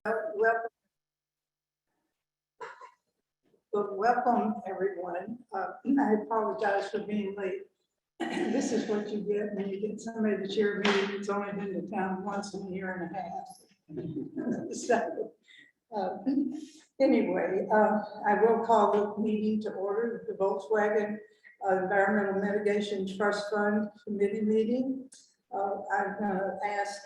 Welcome everyone. I apologize for being late. This is what you get when you get somebody to chair a meeting that's only been to town once in a year and a half. So, anyway, I will call the meeting to order, the Volkswagen Environmental Mitigation Trust Fund Committee meeting. I'm going to ask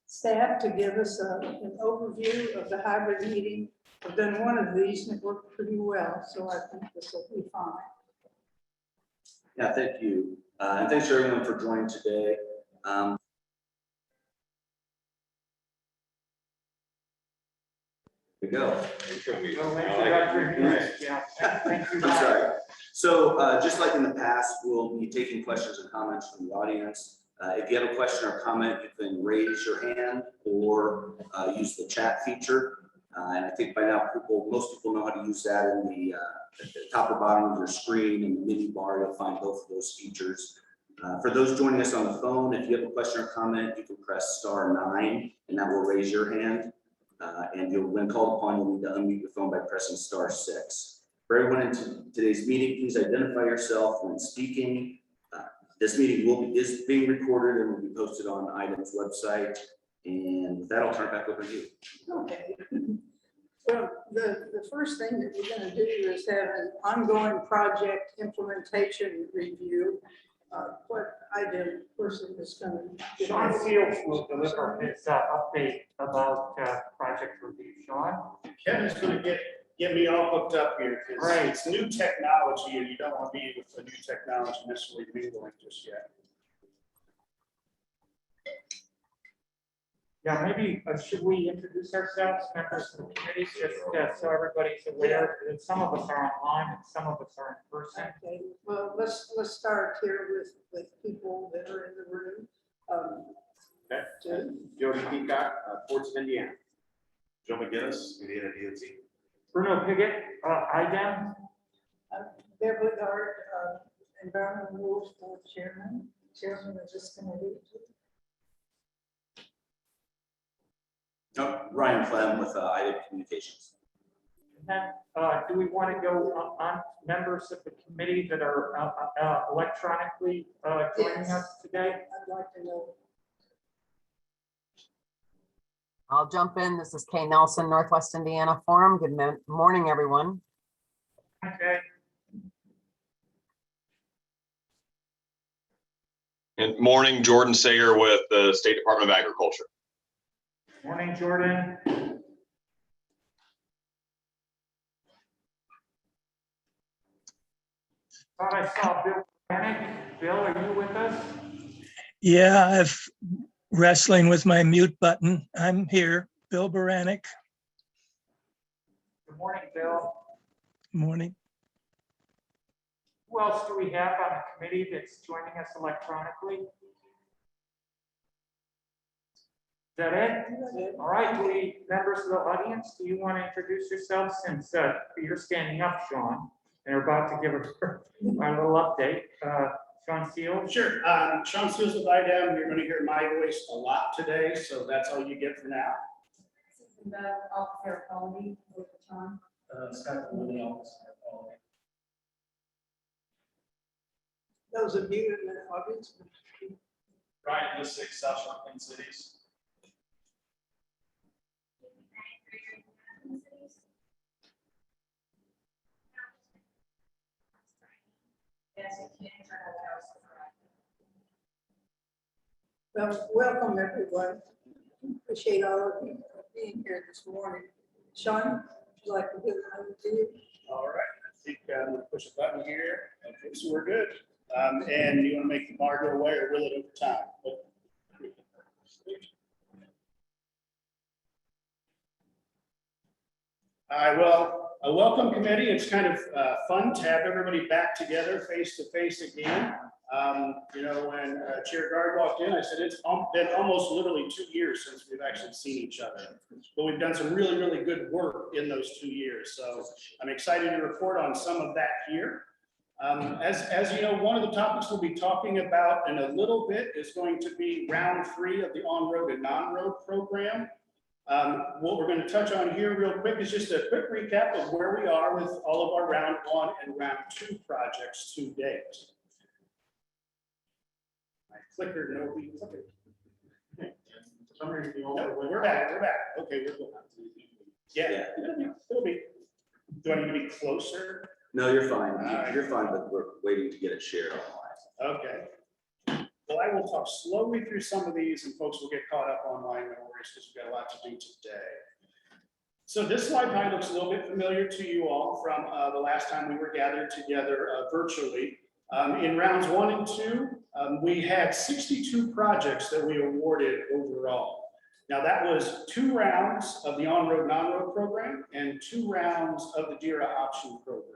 staff to give us an overview of the hybrid meeting. I've done one of these and it worked pretty well, so I think this will be fine. Yeah, thank you. And thanks to everyone for joining today. Here we go. I'm sorry. So just like in the past, we'll be taking questions and comments from the audience. If you have a question or comment, you can raise your hand or use the chat feature. And I think by now, most people know how to use that in the at the top or bottom of your screen. In the menu bar, you'll find both of those features. For those joining us on the phone, if you have a question or comment, you can press *9, and that will raise your hand. And when called upon, you'll need to unmute your phone by pressing *6. For everyone in today's meeting, please identify yourself when speaking. This meeting is being recorded and will be posted on IDEM's website. And with that, I'll turn it back over to you. Okay. Well, the first thing that we're going to do is have an ongoing project implementation review. What I did person is going to. Sean Fields will deliver his update about project review. Sean? Kevin's going to get me all hooked up here because it's new technology and you don't want to be with the new technology necessarily mingling just yet. Yeah, maybe should we introduce ourselves, members of the committee, just so everybody's aware that some of us are online and some of us are in person. Okay, well, let's start here with people that are in the room. Jody Peacock, Ports of Indiana. Joe McGinnis, Indiana DOT. Bruno Piggott, IDEM. Beverly Hart, Environmental Rules Board Chairman of this committee. Ryan Clem with IDEM Communications. And then, do we want to go on members of the committee that are electronically joining us today? I'd like to know. I'll jump in. This is Kay Nelson, Northwest Indiana Forum. Good morning, everyone. Okay. Good morning, Jordan Sager with the State Department of Agriculture. Morning, Jordan. Thought I saw Bill Brannick. Bill, are you with us? Yeah, I've wrestling with my mute button. I'm here, Bill Baranek. Good morning, Bill. Morning. Who else do we have on the committee that's joining us electronically? Is that it? All right, members of the audience, do you want to introduce yourselves since you're standing up, Sean, and are about to give a little update? Sean Seals? Sure. Sean Seals with IDEM. You're going to hear my voice a lot today, so that's all you get for now. Officer Quality with the time. Scott Maloney, Officer Quality. Those of you in the audience. Ryan Lissick, South Shore Twin Cities. Well, welcome everyone. Appreciate all of you being here this morning. Sean, would you like to give an overview? All right. I think I'm going to push a button here. Okay, so we're good. And you want to make the bar go away or will it over time? All right, well, a welcome committee. It's kind of fun to have everybody back together face to face again. You know, when Chair Guard walked in, I said, it's been almost literally 2 years since we've actually seen each other. But we've done some really, really good work in those 2 years. So I'm excited to report on some of that here. As you know, one of the topics we'll be talking about in a little bit is going to be round 3 of the on-road and non-road program. What we're going to touch on here real quick is just a quick recap of where we are with all of our round 1 and round 2 projects to date. My clicker, no, we clicker. No, we're back. Okay, we're good. Yeah, it'll be. Do I need to be closer? No, you're fine. right. You're fine, but we're waiting to get it shared online. Okay. Well, I will talk slowly through some of these and folks will get caught up online, no worries, because we've got a lot to do today. So this slide probably looks a little bit familiar to you all from the last time we were gathered together virtually. In rounds 1 and 2, we had 62 projects that we awarded overall. Now that was 2 rounds of the on-road, non-road program and 2 rounds of the DERA option program.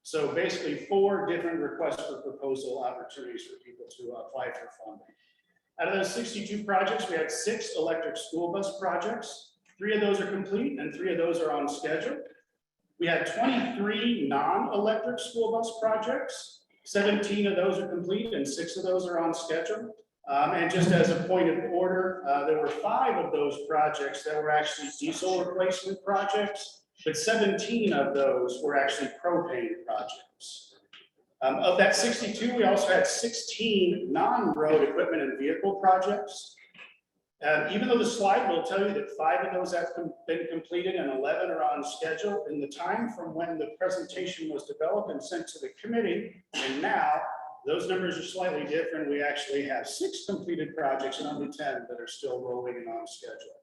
So basically 4 different requests for proposal opportunities for people to apply for funding. Out of those 62 projects, we had 6 electric school bus projects. 3 of those are complete and 3 of those are on schedule. We had 23 non-electric school bus projects. 17 of those are complete and 6 of those are on schedule. And just as a point of order, there were 5 of those projects that were actually diesel replacement projects, but 17 of those were actually propane projects. Of that 62, we also had 16 non-road equipment and vehicle projects. Even though the slide will tell you that 5 of those have been completed and 11 are on schedule, in the time from when the presentation was developed and sent to the committee, and now, those numbers are slightly different. We actually have 6 completed projects and only 10 that are still rolling and on schedule.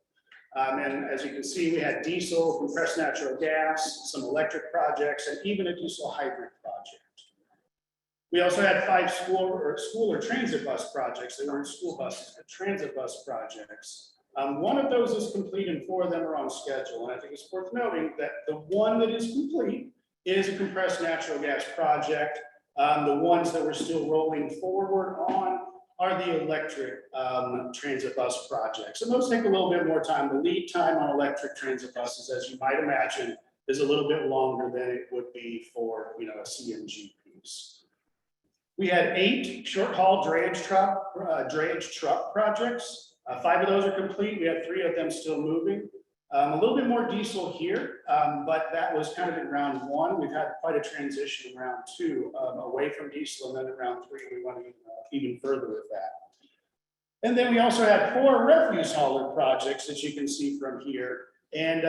And as you can see, we had diesel, compressed natural gas, some electric projects, and even a diesel hybrid project. We also had 5 school or transit bus projects. They weren't school buses, but transit bus projects. 1 of those is complete and 4 of them are on schedule. And I think it's worth noting that the one that is complete is a compressed natural gas project. The ones that we're still rolling forward on are the electric transit bus projects. And those take a little bit more time. The lead time on electric transit buses, as you might imagine, is a little bit longer than it would be for a CNG piece. We had 8 short-haul drayage truck projects. 5 of those are complete. We have 3 of them still moving. A little bit more diesel here, but that was kind of in round 1. We've had quite a transition in round 2 away from diesel, and then in round 3, we went even further with that. And then we also had 4 refuse hauler projects that you can see from here. And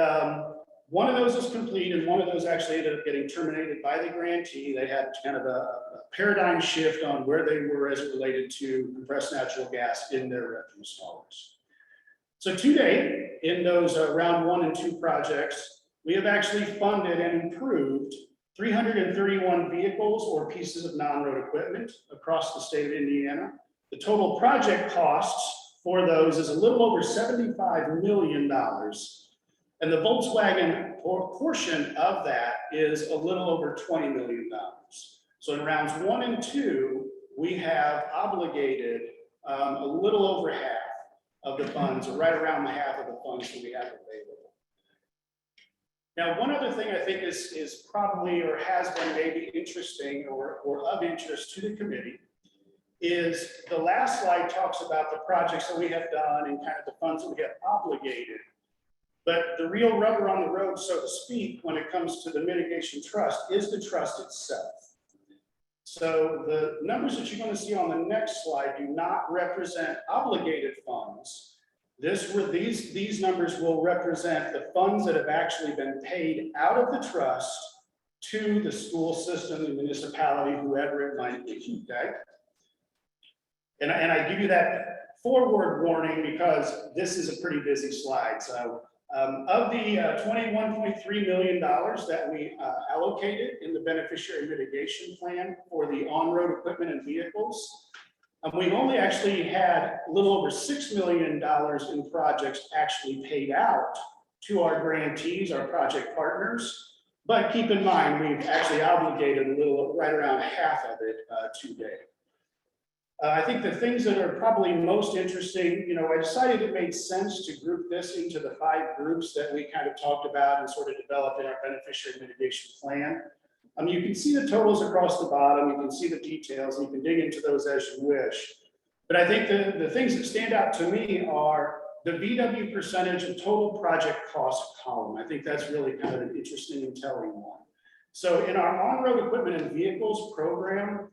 one of those is complete, and one of those actually ended up getting terminated by the grantee. They had kind of a paradigm shift on where they were as it related to compressed natural gas in their refuse haulers. So today, in those round 1 and 2 projects, we have actually funded and improved 331 vehicles or pieces of non-road equipment across the state of Indiana. The total project costs for those is a little over $75 million. And the Volkswagen portion of that is a little over $20 million. So in rounds 1 and 2, we have obligated a little over half of the funds, or right around the half of the funds that we have available. Now, one other thing I think is probably, or has been maybe interesting or of interest to the committee, is the last slide talks about the projects that we have done and kind of the funds that we have obligated. But the real rubber on the road, so to speak, when it comes to the mitigation trust is the trust itself. So the numbers that you're going to see on the next slide do not represent obligated funds. These numbers will represent the funds that have actually been paid out of the trust to the school system, the municipality, whoever it might be, okay? And I give you that forward warning because this is a pretty busy slide. So of the $21.3 million that we allocated in the beneficiary mitigation plan for the on-road equipment and vehicles, we've only actually had a little over $6 million in projects actually paid out to our grantees, our project partners. But keep in mind, we've actually obligated a little, right around half of it to date. I think the things that are probably most interesting, I decided it made sense to group this into the 5 groups that we kind of talked about and sort of developed in our beneficiary mitigation plan. You can see the totals across the bottom, you can see the details, and you can dig into those as you wish. But I think the things that stand out to me are the VW percentage of total project cost column. I think that's really kind of an interesting and telling one. So in our on-road equipment and vehicles program,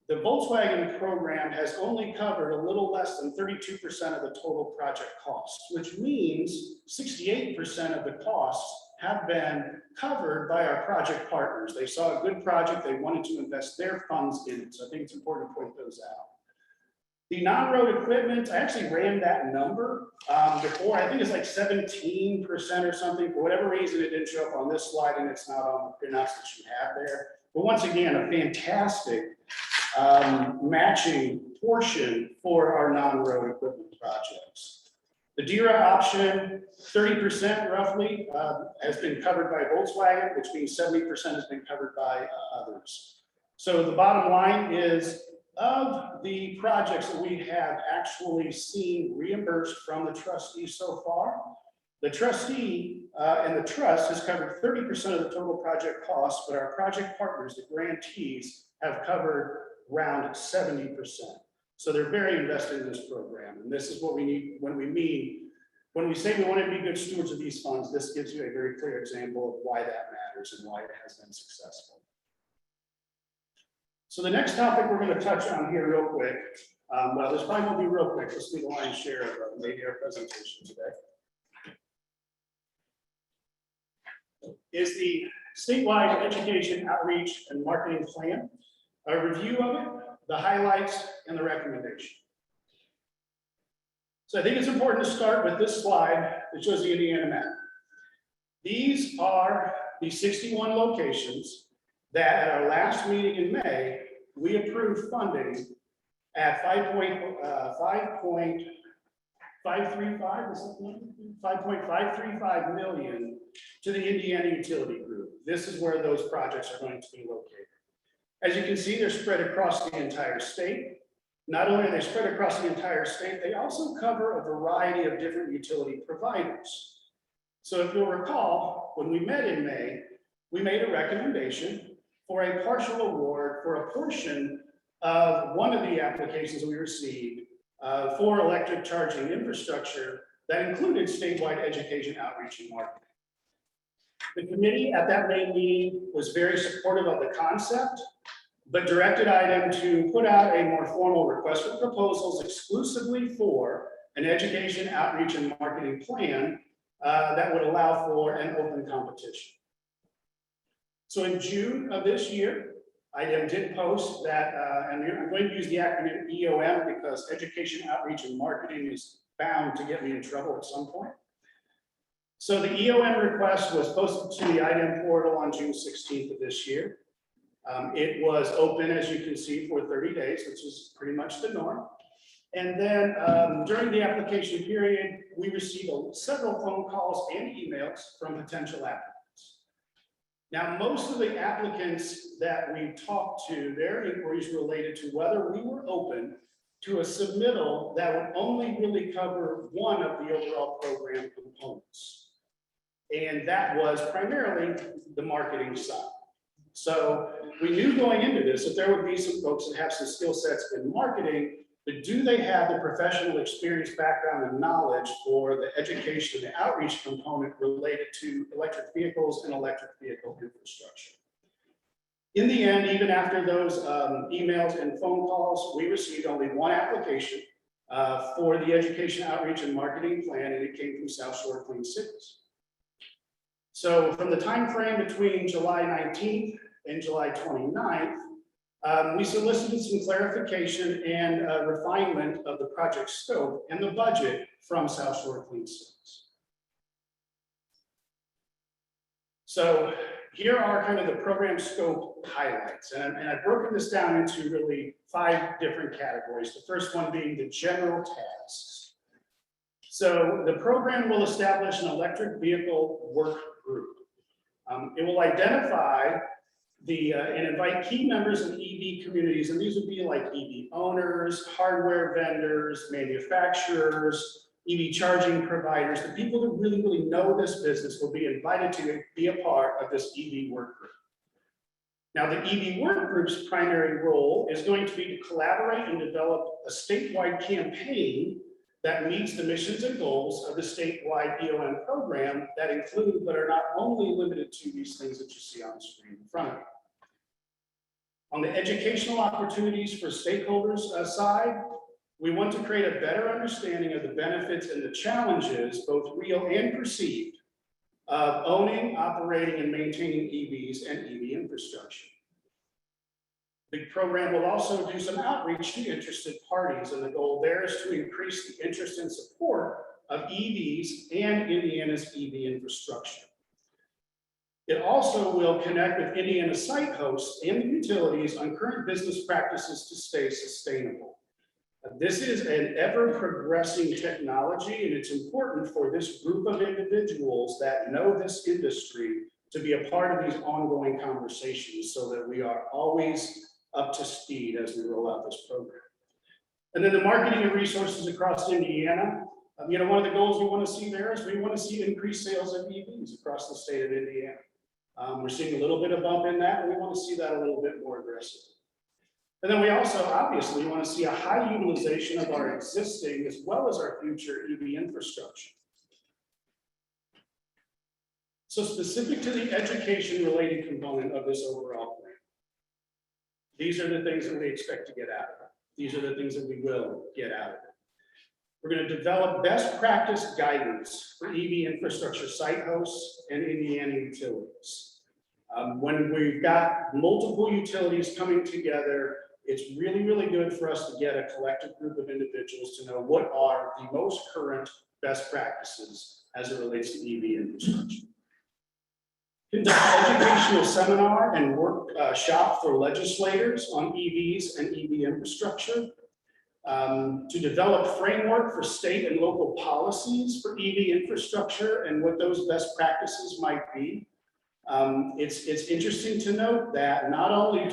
the Volkswagen program has only covered a little less than 32% of the total project costs, which means 68% of the costs have been covered by our project partners. They saw a good project, they wanted to invest their funds in it. So I think it's important to point those out. The non-road equipment, I actually ran that number before. I think it's like 17% or something. For whatever reason, it didn't show up on this slide, and it's not on the printouts that you have there. But once again, a fantastic matching portion for our non-road equipment projects. The DERA option, 30% roughly, has been covered by Volkswagen, which means 70% has been covered by others. So the bottom line is, of the projects that we have actually seen reimbursed from the trustee so far, the trustee and the trust has covered 30% of the total project costs, but our project partners, the grantees, have covered around 70%. So they're very invested in this program. And this is what we need when we say we want to be good stewards of these funds. This gives you a very clear example of why that matters and why it has been successful. So the next topic we're going to touch on here real quick, well, this probably won't be real quick. This will be the lion's share of maybe our presentation today, is the statewide education outreach and marketing plan, a review of it, the highlights, and the recommendation. So I think it's important to start with this slide that shows the Indiana map. These are the 61 locations that at our last meeting in May, we approved funding at 5.535 million to the Indiana Utility Group. This is where those projects are going to be located. As you can see, they're spread across the entire state. Not only are they spread across the entire state, they also cover a variety of different utility providers. So if you'll recall, when we met in May, we made a recommendation for a partial award for a portion of one of the applications we received for electric charging infrastructure that included statewide education outreach and marketing. The committee at that May meeting was very supportive of the concept, but directed item to put out a more formal request for proposals exclusively for an education outreach and marketing plan that would allow for an open competition. So in June of this year, I did post that, and I'm going to use the acronym EOM because education, outreach, and marketing is bound to get me in trouble at some point. So the EOM request was posted to the IDEM portal on June 16th of this year. It was open, as you can see, for 30 days, which is pretty much the norm. And then during the application period, we received several phone calls and emails from potential applicants. Now, most of the applicants that we talked to, their inquiries related to whether we were open to a submittal that would only really cover one of the overall program components. And that was primarily the marketing side. So we knew going into this that there would be some folks that have some skill sets in marketing, but do they have the professional experience, background, and knowledge for the education and the outreach component related to electric vehicles and electric vehicle infrastructure? In the end, even after those emails and phone calls, we received only one application for the education outreach and marketing plan, and it came from South Shore Clean Cities. So from the time frame between July 19th and July 29th, we solicited some clarification and refinement of the project scope and the budget from South Shore Clean Cities. So here are kind of the program scope highlights. And I've broken this down into really 5 different categories. The first one being the general tasks. So the program will establish an electric vehicle work group. It will identify and invite key members of EV communities, and these would be like EV owners, hardware vendors, manufacturers, EV charging providers. The people that really, really know this business will be invited to be a part of this EV work group. Now, the EV work group's primary role is going to be to collaborate and develop a statewide campaign that meets the missions and goals of the statewide EOM program that include but are not only limited to these things that you see on the screen in front of you. On the educational opportunities for stakeholders side, we want to create a better understanding of the benefits and the challenges, both real and perceived, of owning, operating, and maintaining EVs and EV infrastructure. The program will also do some outreach to interested parties, and the goal there is to increase the interest and support of EVs and Indiana's EV infrastructure. It also will connect with Indiana site hosts and the utilities on current business practices to stay sustainable. This is an ever-progressing technology, and it's important for this group of individuals that know this industry to be a part of these ongoing conversations so that we are always up to speed as we roll out this program. And then the marketing and resources across Indiana. One of the goals we want to see there is we want to see increased sales of EVs across the state of Indiana. We're seeing a little bit of bump in that, and we want to see that a little bit more aggressively. And then we also obviously want to see a high utilization of our existing as well as our future EV infrastructure. So specific to the education related component of this overall plan, these are the things that we expect to get out of it. These are the things that we will get out of it. We're going to develop best practice guidance for EV infrastructure site hosts and Indiana utilities. When we've got multiple utilities coming together, it's really, really good for us to get a collective group of individuals to know what are the most current best practices as it relates to EV infrastructure. Conduct educational seminar and workshop for legislators on EVs and EV infrastructure. To develop framework for state and local policies for EV infrastructure and what those best practices might be. It's interesting to note that not only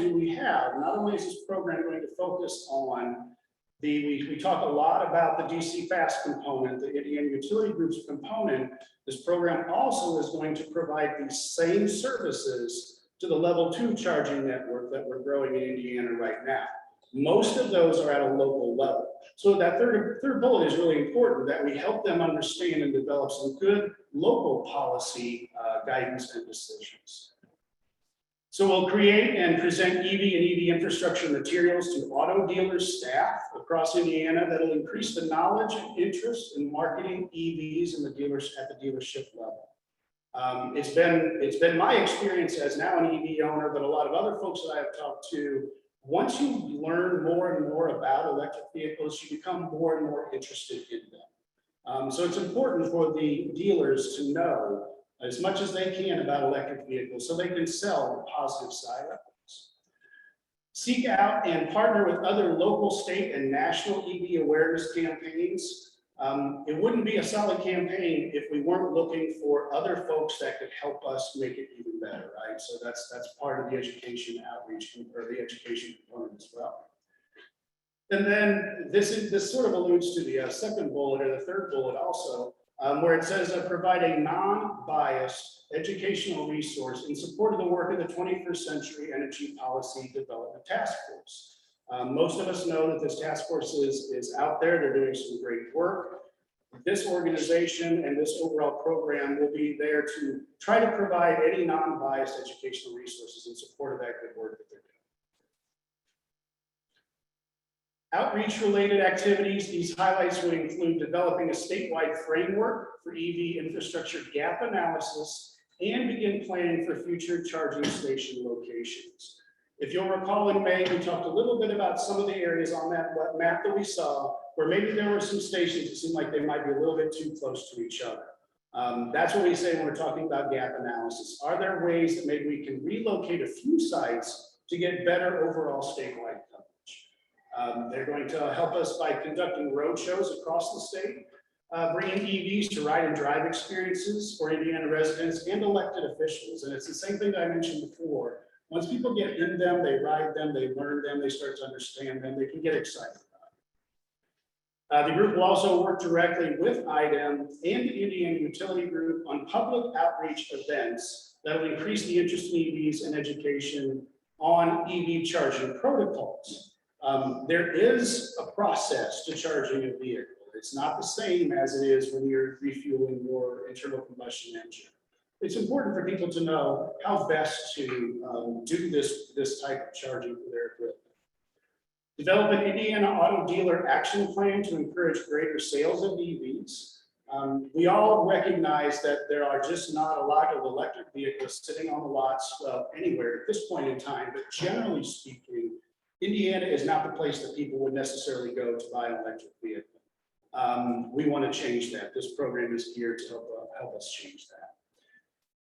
is this program going to focus on we talk a lot about the DC fast component, the Indiana Utility Group's component. This program also is going to provide these same services to the level 2 charging network that we're growing in Indiana right now. Most of those are at a local level. So that third bullet is really important, that we help them understand and develop some good local policy guidance and decisions. So we'll create and present EV and EV infrastructure materials to auto dealer staff across Indiana that'll increase the knowledge and interest in marketing EVs in the dealers at the dealership level. It's been my experience as now an EV owner, but a lot of other folks that I have talked to, once you learn more and more about electric vehicles, you become more and more interested in them. So it's important for the dealers to know as much as they can about electric vehicles so they can sell the positive side of things. Seek out and partner with other local, state, and national EV awareness campaigns. It wouldn't be a solid campaign if we weren't looking for other folks that could help us make it even better, right? So that's part of the education outreach or the education component as well. And then this sort of alludes to the second bullet or the third bullet also, where it says provide a non-biased educational resource in support of the work of the 21st Century Energy Policy Development Task Force. Most of us know that this task force is out there. They're doing some great work. This organization and this overall program will be there to try to provide any non-biased educational resources in support of that good work that they're doing. Outreach-related activities, these highlights would include developing a statewide framework for EV infrastructure gap analysis and begin planning for future charging station locations. If you'll recall in May, we talked a little bit about some of the areas on that map that we saw where maybe there were some stations that seemed like they might be a little bit too close to each other. That's what we say when we're talking about gap analysis. Are there ways that maybe we can relocate a few sites to get better overall statewide coverage? They're going to help us by conducting road shows across the state, bringing EVs to ride and drive experiences for Indiana residents and elected officials. And it's the same thing that I mentioned before. Once people get in them, they ride them, they learn them, they start to understand them, they can get excited about it. The group will also work directly with IDEM and the Indiana Utility Group on public outreach events that will increase the interest in EVs and education on EV charging protocols. There is a process to charging a vehicle. It's not the same as it is when you're refueling your internal combustion engine. It's important for people to know how best to do this type of charging for their equipment. Develop an Indiana auto dealer action plan to encourage greater sales of EVs. We all recognize that there are just not a lot of electric vehicles sitting on the lots, well, anywhere at this point in time, but generally speaking, Indiana is not the place that people would necessarily go to buy an electric vehicle. We want to change that. This program is here to help us change that.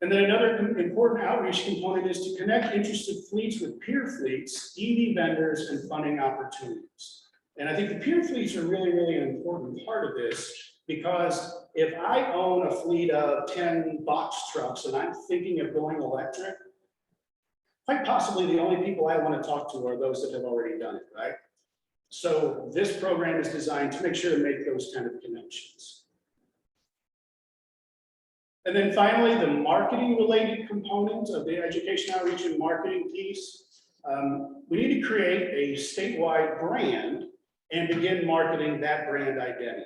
And then another important outreach component is to connect interested fleets with peer fleets, EV vendors, and funding opportunities. And I think the peer fleets are really, really an important part of this, because if I own a fleet of 10 box trucks and I'm thinking of going electric, quite possibly the only people I want to talk to are those that have already done it, right? So this program is designed to make sure to make those kind of connections. And then finally, the marketing related component of the education outreach and marketing piece. We need to create a statewide brand and begin marketing that brand identity.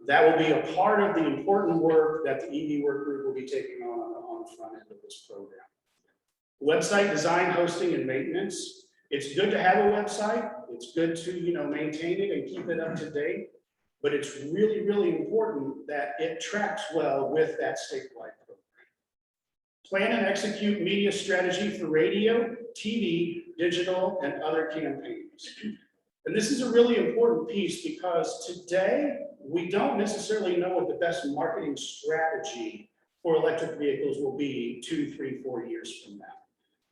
That will be a part of the important work that the EV work group will be taking on the front end of this program. Website design, hosting, and maintenance. It's good to have a website. It's good to maintain it and keep it up to date. But it's really, really important that it tracks well with that statewide program. Plan and execute media strategy for radio, TV, digital, and other campaigns. And this is a really important piece because today we don't necessarily know what the best marketing strategy for electric vehicles will be 2, 3, 4 years from now.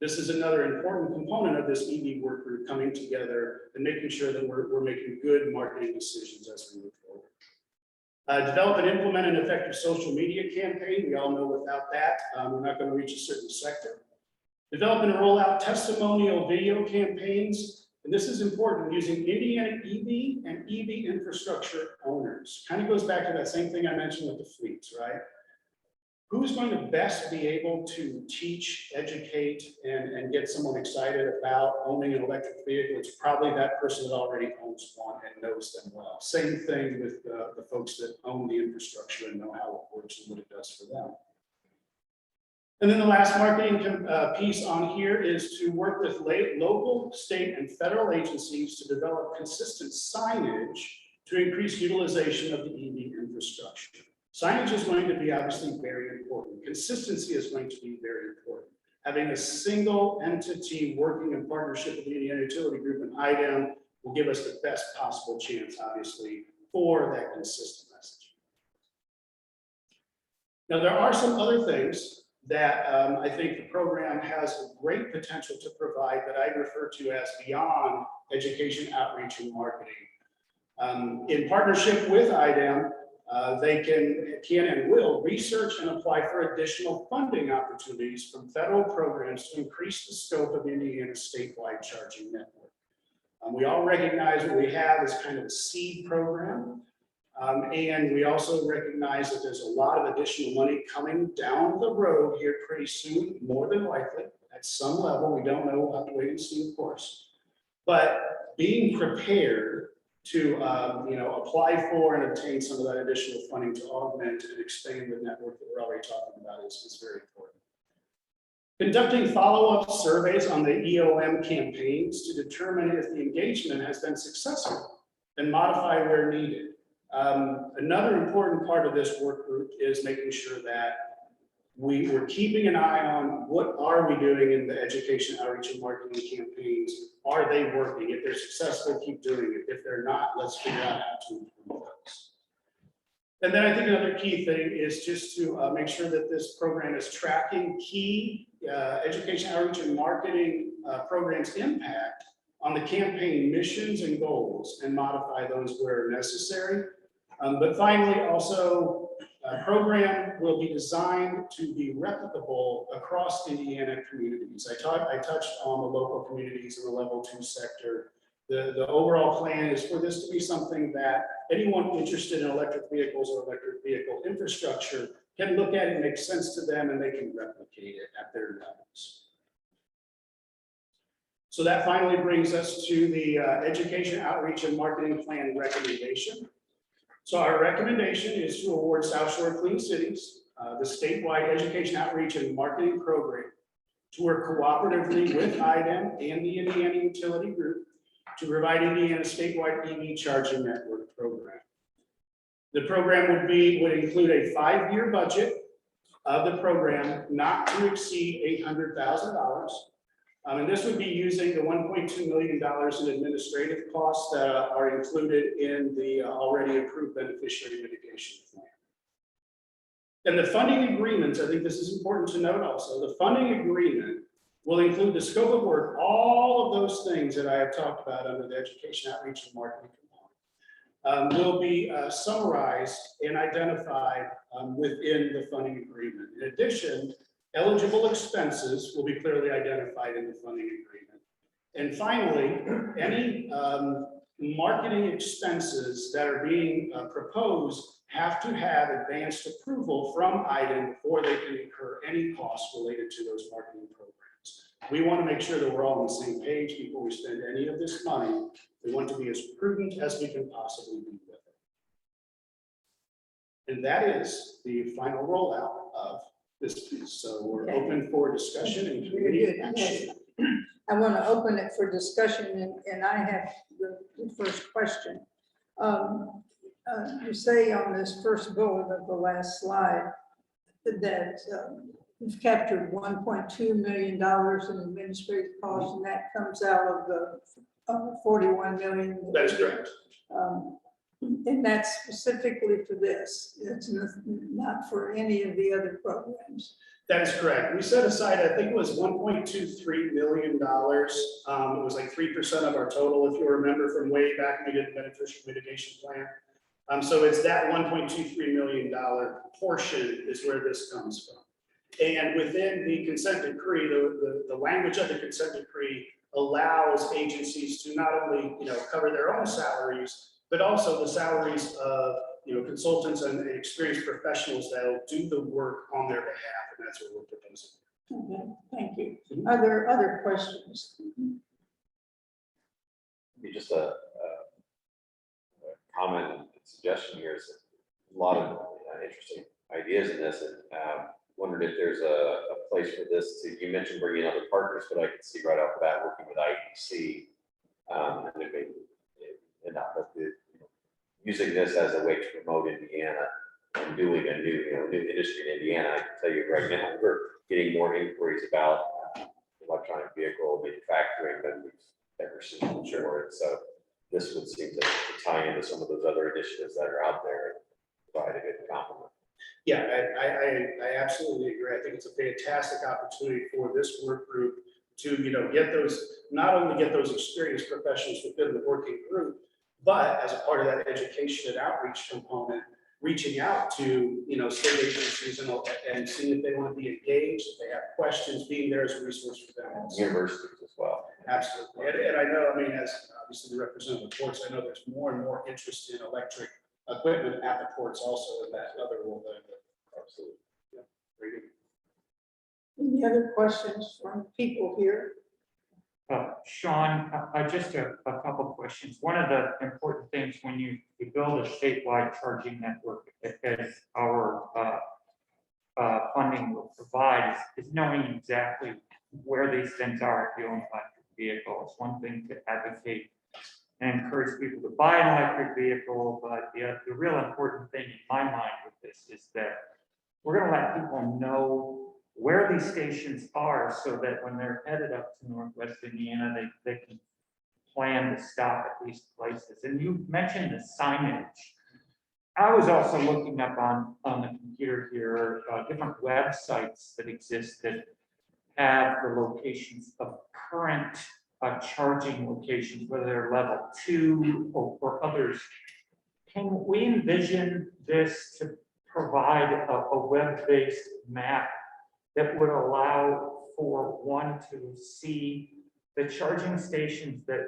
This is another important component of this EV work group coming together and making sure that we're making good marketing decisions as we move forward. Develop and implement an effective social media campaign. We all know without that, we're not going to reach a certain sector. Develop and roll out testimonial video campaigns. And this is important, using Indiana EV and EV infrastructure owners. Kind of goes back to that same thing I mentioned with the fleets, right? Who's going to best be able to teach, educate, and get someone excited about owning an electric vehicle? It's probably that person that already owns one and knows them well. Same thing with the folks that own the infrastructure and know how it works and what it does for them. And then the last marketing piece on here is to work with local, state, and federal agencies to develop consistent signage to increase utilization of the EV infrastructure. Signage is going to be obviously very important. Consistency is going to be very important. Having a single entity working in partnership with the Indiana Utility Group and IDEM will give us the best possible chance, obviously, for that consistent message. Now, there are some other things that I think the program has great potential to provide that I refer to as beyond education, outreach, and marketing. In partnership with IDEM, they can and will research and apply for additional funding opportunities from federal programs to increase the scope of Indiana's statewide charging network. We all recognize what we have as kind of a seed program. And we also recognize that there's a lot of additional money coming down the road here pretty soon, more than likely, at some level. We don't know, we'll have to wait and see, of course. But being prepared to apply for and obtain some of that additional funding to augment and expand the network that we're already talking about is very important. Conducting follow-up surveys on the EOM campaigns to determine if the engagement has been successful and modify where needed. Another important part of this work group is making sure that we're keeping an eye on what are we doing in the education, outreach, and marketing campaigns. Are they working? If they're successful, keep doing it. If they're not, let's figure out how to improve those. And then I think another key thing is just to make sure that this program is tracking key education, outreach, and marketing programs' impact on the campaign missions and goals and modify those where necessary. But finally, also, a program will be designed to be replicable across Indiana communities. I touched on the local communities in the level 2 sector. The overall plan is for this to be something that anyone interested in electric vehicles or electric vehicle infrastructure can look at it, make sense to them, and they can replicate it at their levels. So that finally brings us to the education, outreach, and marketing plan recommendation. So our recommendation is to award South Shore Clean Cities, the statewide education outreach and marketing program to work cooperatively with IDEM and the Indiana Utility Group to provide Indiana statewide EV charging network program. The program would include a 5-year budget of the program not to exceed $800,000. And this would be using the $1.2 million in administrative costs that are included in the already approved beneficiary mitigation plan. And the funding agreements, I think this is important to note also, the funding agreement will include the scope of work, all of those things that I have talked about under the education outreach and marketing component will be summarized and identified within the funding agreement. In addition, eligible expenses will be clearly identified in the funding agreement. And finally, any marketing expenses that are being proposed have to have advanced approval from IDEM before they can incur any costs related to those marketing programs. We want to make sure that we're all on the same page before we spend any of this money. We want to be as prudent as we can possibly be with it. And that is the final rollout of this piece. So we're open for discussion and community action. I want to open it for discussion, and I have the first question. You say on this first bullet of the last slide that we've captured $1.2 million in administrative costs, and that comes out of the 41 million. That is correct. And that's specifically for this. It's not for any of the other programs. That is correct. We set aside, I think it was $1.23 million. It was like 3% of our total, if you remember from way back when we did the beneficiary mitigation plan. So it's that $1.23 million portion is where this comes from. And within the consent decree, the language of the consent decree allows agencies to not only cover their own salaries, but also the salaries of consultants and experienced professionals that will do the work on their behalf, and that's what we're proposing. Okay, thank you. Are there other questions? Just a comment and suggestion here is a lot of interesting ideas in this, and wondered if there's a place for this to, you mentioned bringing other partners, but I could see right off the bat working with IEC, and it may end up with using this as a way to promote Indiana and doing a new, new industry in Indiana. I can tell you right now, we're getting more inquiries about electronic vehicle manufacturing than we've ever seen before. And so this would seem to tie into some of those other initiatives that are out there and provide a good complement. Yeah, I absolutely agree. I think it's a fantastic opportunity for this work group to, get those, not only get those experienced professionals within the working group, but as a part of that education and outreach component, reaching out to, state agencies and seeing if they want to be engaged, if they have questions, being there as a resource for them. Universities as well. Absolutely. And I know, as obviously the representative of the ports, I know there's more and more interest in electric equipment at the ports also in that other world. Absolutely. Yeah. Very good. Any other questions from people here? Sean, just a couple of questions. One of the important things when you build a statewide charging network, as our funding will provide, is knowing exactly where these things are if you own an electric vehicle. It's one thing to advocate and encourage people to buy an electric vehicle, but the real important thing in my mind with this is that we're going to let people know where these stations are so that when they're headed up to Northwest Indiana, they can plan to stop at these places. And you mentioned the signage. I was also looking up on the computer here, different websites that exist that have the locations of current charging locations, whether they're level 2 or others. Can we envision this to provide a web-based map that would allow for one to see the charging stations that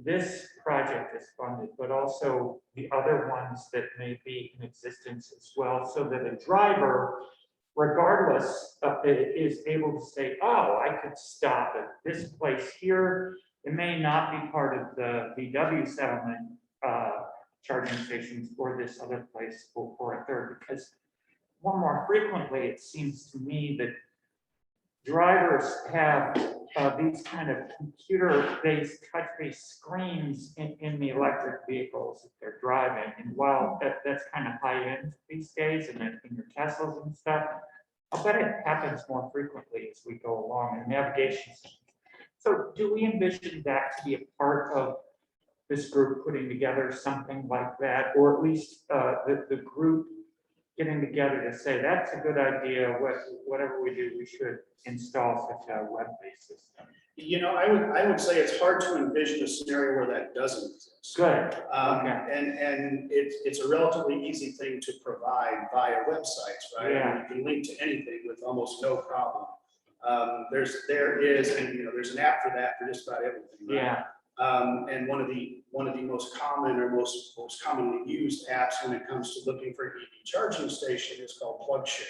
this project is funded, but also the other ones that may be in existence as well, so that a driver, regardless of it, is able to say, oh, I could stop at this place here. It may not be part of the VW settlement charging stations or this other place or a third, because more frequently, it seems to me that drivers have these kind of computer-based touch-based screens in the electric vehicles that they're driving. And while that's kind of high-end these days in your Teslas and stuff, I bet it happens more frequently as we go along in navigation. So do we envision that to be a part of this group putting together something like that, or at least the group getting together to say, that's a good idea, whatever we do, we should install such a web-based system? You know, I would say it's hard to envision a scenario where that doesn't exist. Good, okay. And it's a relatively easy thing to provide via websites, right? Yeah. You can link to anything with almost no problem. There is, and you know, there's an app for that for just about everything. Right? Yeah, And one of the most common or most commonly used apps when it comes to looking for an EV charging station is called PlugShare.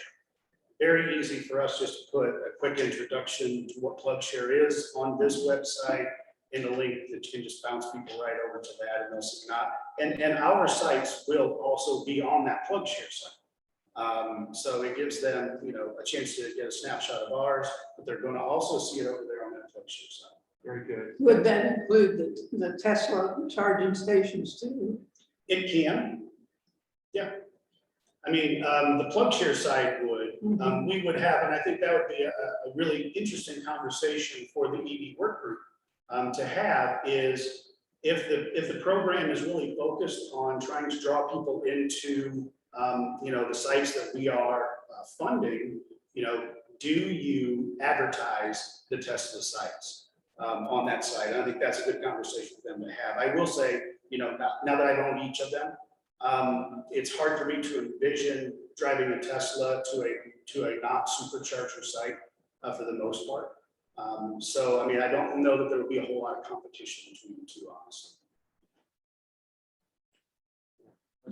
Very easy for us just to put a quick introduction to what PlugShare is on this website in a link that can just bounce people right over to that and they'll see not. And our sites will also be on that PlugShare site. So it gives them, you know, a chance to get a snapshot of ours, but they're going to also see it over there on that PlugShare site. very good. Would that include the Tesla charging stations too? It can, yeah. I mean, the PlugShare site would, we would have, and I think that would be a really interesting conversation for the EV work group to have is if the program is really focused on trying to draw people into, you know, the sites that we are funding, you know, do you advertise the Tesla sites on that site? And I think that's a good conversation for them to have. I will say, you know, now that I've owned each of them, it's hard for me to envision driving a Tesla to a not supercharger site for the most part. So, I mean, I don't know that there would be a whole lot of competition between the two, honestly.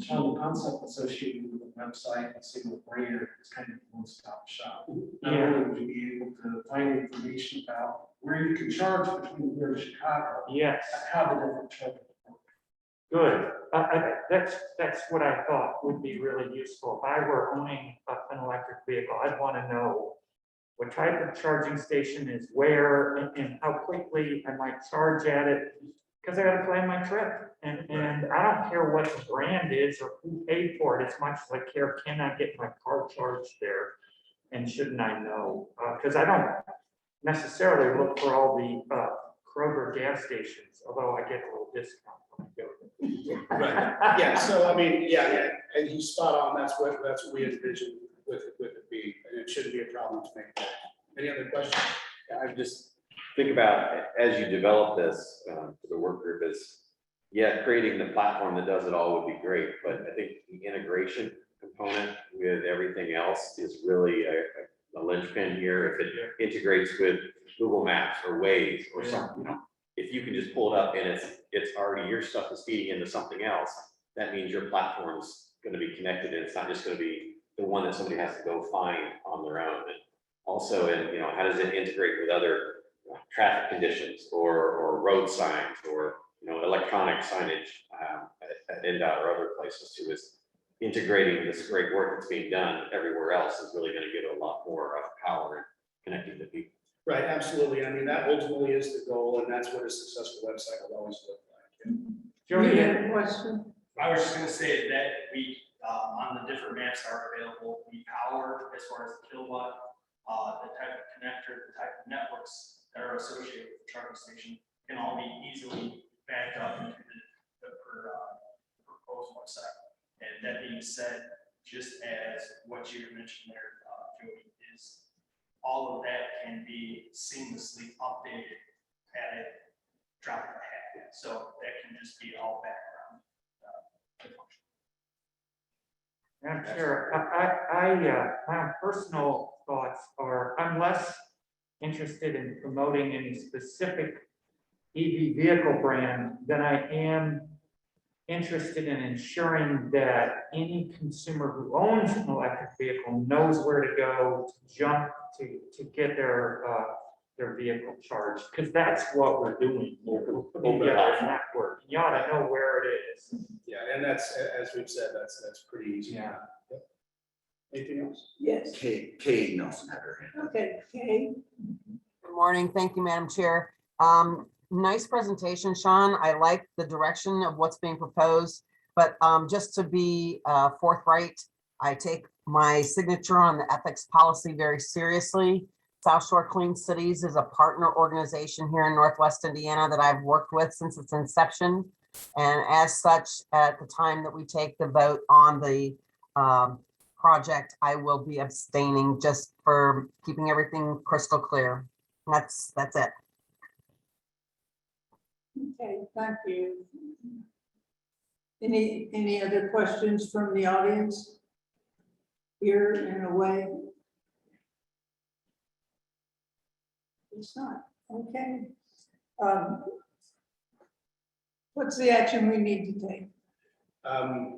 Sean, the concept associated with the website and single brand is kind of a one-stop shop. Not Yeah. only would you be able to find information about where you can charge between here and Chicago, Yes, how the different chargers work. good. That's what I thought would be really useful. If I were owning an electric vehicle, I'd want to know what type of charging station is where and how quickly I might charge at it, because I gotta plan my trip. And I don't care what the brand is or who paid for it as much as I care, can I get my car charged there? And shouldn't I know? Because I don't necessarily look for all the Kroger gas stations, although I get a little discount when I go there. Right. Yeah. So I mean, yeah, and he's spot on. That's what we envision with it being, and it shouldn't be a problem to make that. Any other questions? I just think about, as you develop this for the work group is, yeah, creating the platform that does it all would be great, but I think the integration component with everything else is really a linchpin here. If it integrates with Google Maps or Waze or something, you know, if you can just pull it up and it's already, your stuff is feeding into something else, that means your platform's going to be connected and it's not just going to be the one that somebody has to go find on their own. And also, you know, how does it integrate with other traffic conditions or road signs or, you know, electronic signage at NDOT or other places too? Is integrating this great work that's being done everywhere else is really going to give it a lot more power and connecting to people. Right. Absolutely. I mean, that ultimately is the goal, and that's what a successful website will always look like. Jody, You had a question? I was just gonna say that we, on the different maps that are available, we power as far as the kilowatt, the type of connector, the type of networks that are associated with the charging station can all be easily backed up into the proposed website. And that being said, just as what you mentioned there, Jody, is all of that can be seamlessly updated at a drop of a hat. So that can just be all background. I'm sure. My personal thoughts are, I'm less interested in promoting any specific EV vehicle brand than I am interested in ensuring that any consumer who owns an electric vehicle knows where to go to jump to get their their vehicle charged, because that's what we're doing. We're putting Open together house. a network. You ought to know where it is. Yeah, and that's, as we've said, that's pretty easy. Yeah. Yep. Anything else? Yes, Kay Nelson had her hand. okay, Kay. Good morning. Thank you, Madam Chair. Nice presentation, Sean. I like the direction of what's being proposed, but just to be forthright, I take my signature on the ethics policy very seriously. South Shore Clean Cities is a partner organization here in Northwest Indiana that I've worked with since its inception. And as such, at the time that we take the vote on the project, I will be abstaining just for keeping everything crystal clear. That's it. Okay, thank you. Any other questions from the audience? Here and away? It's not, okay. What's the action we need to take?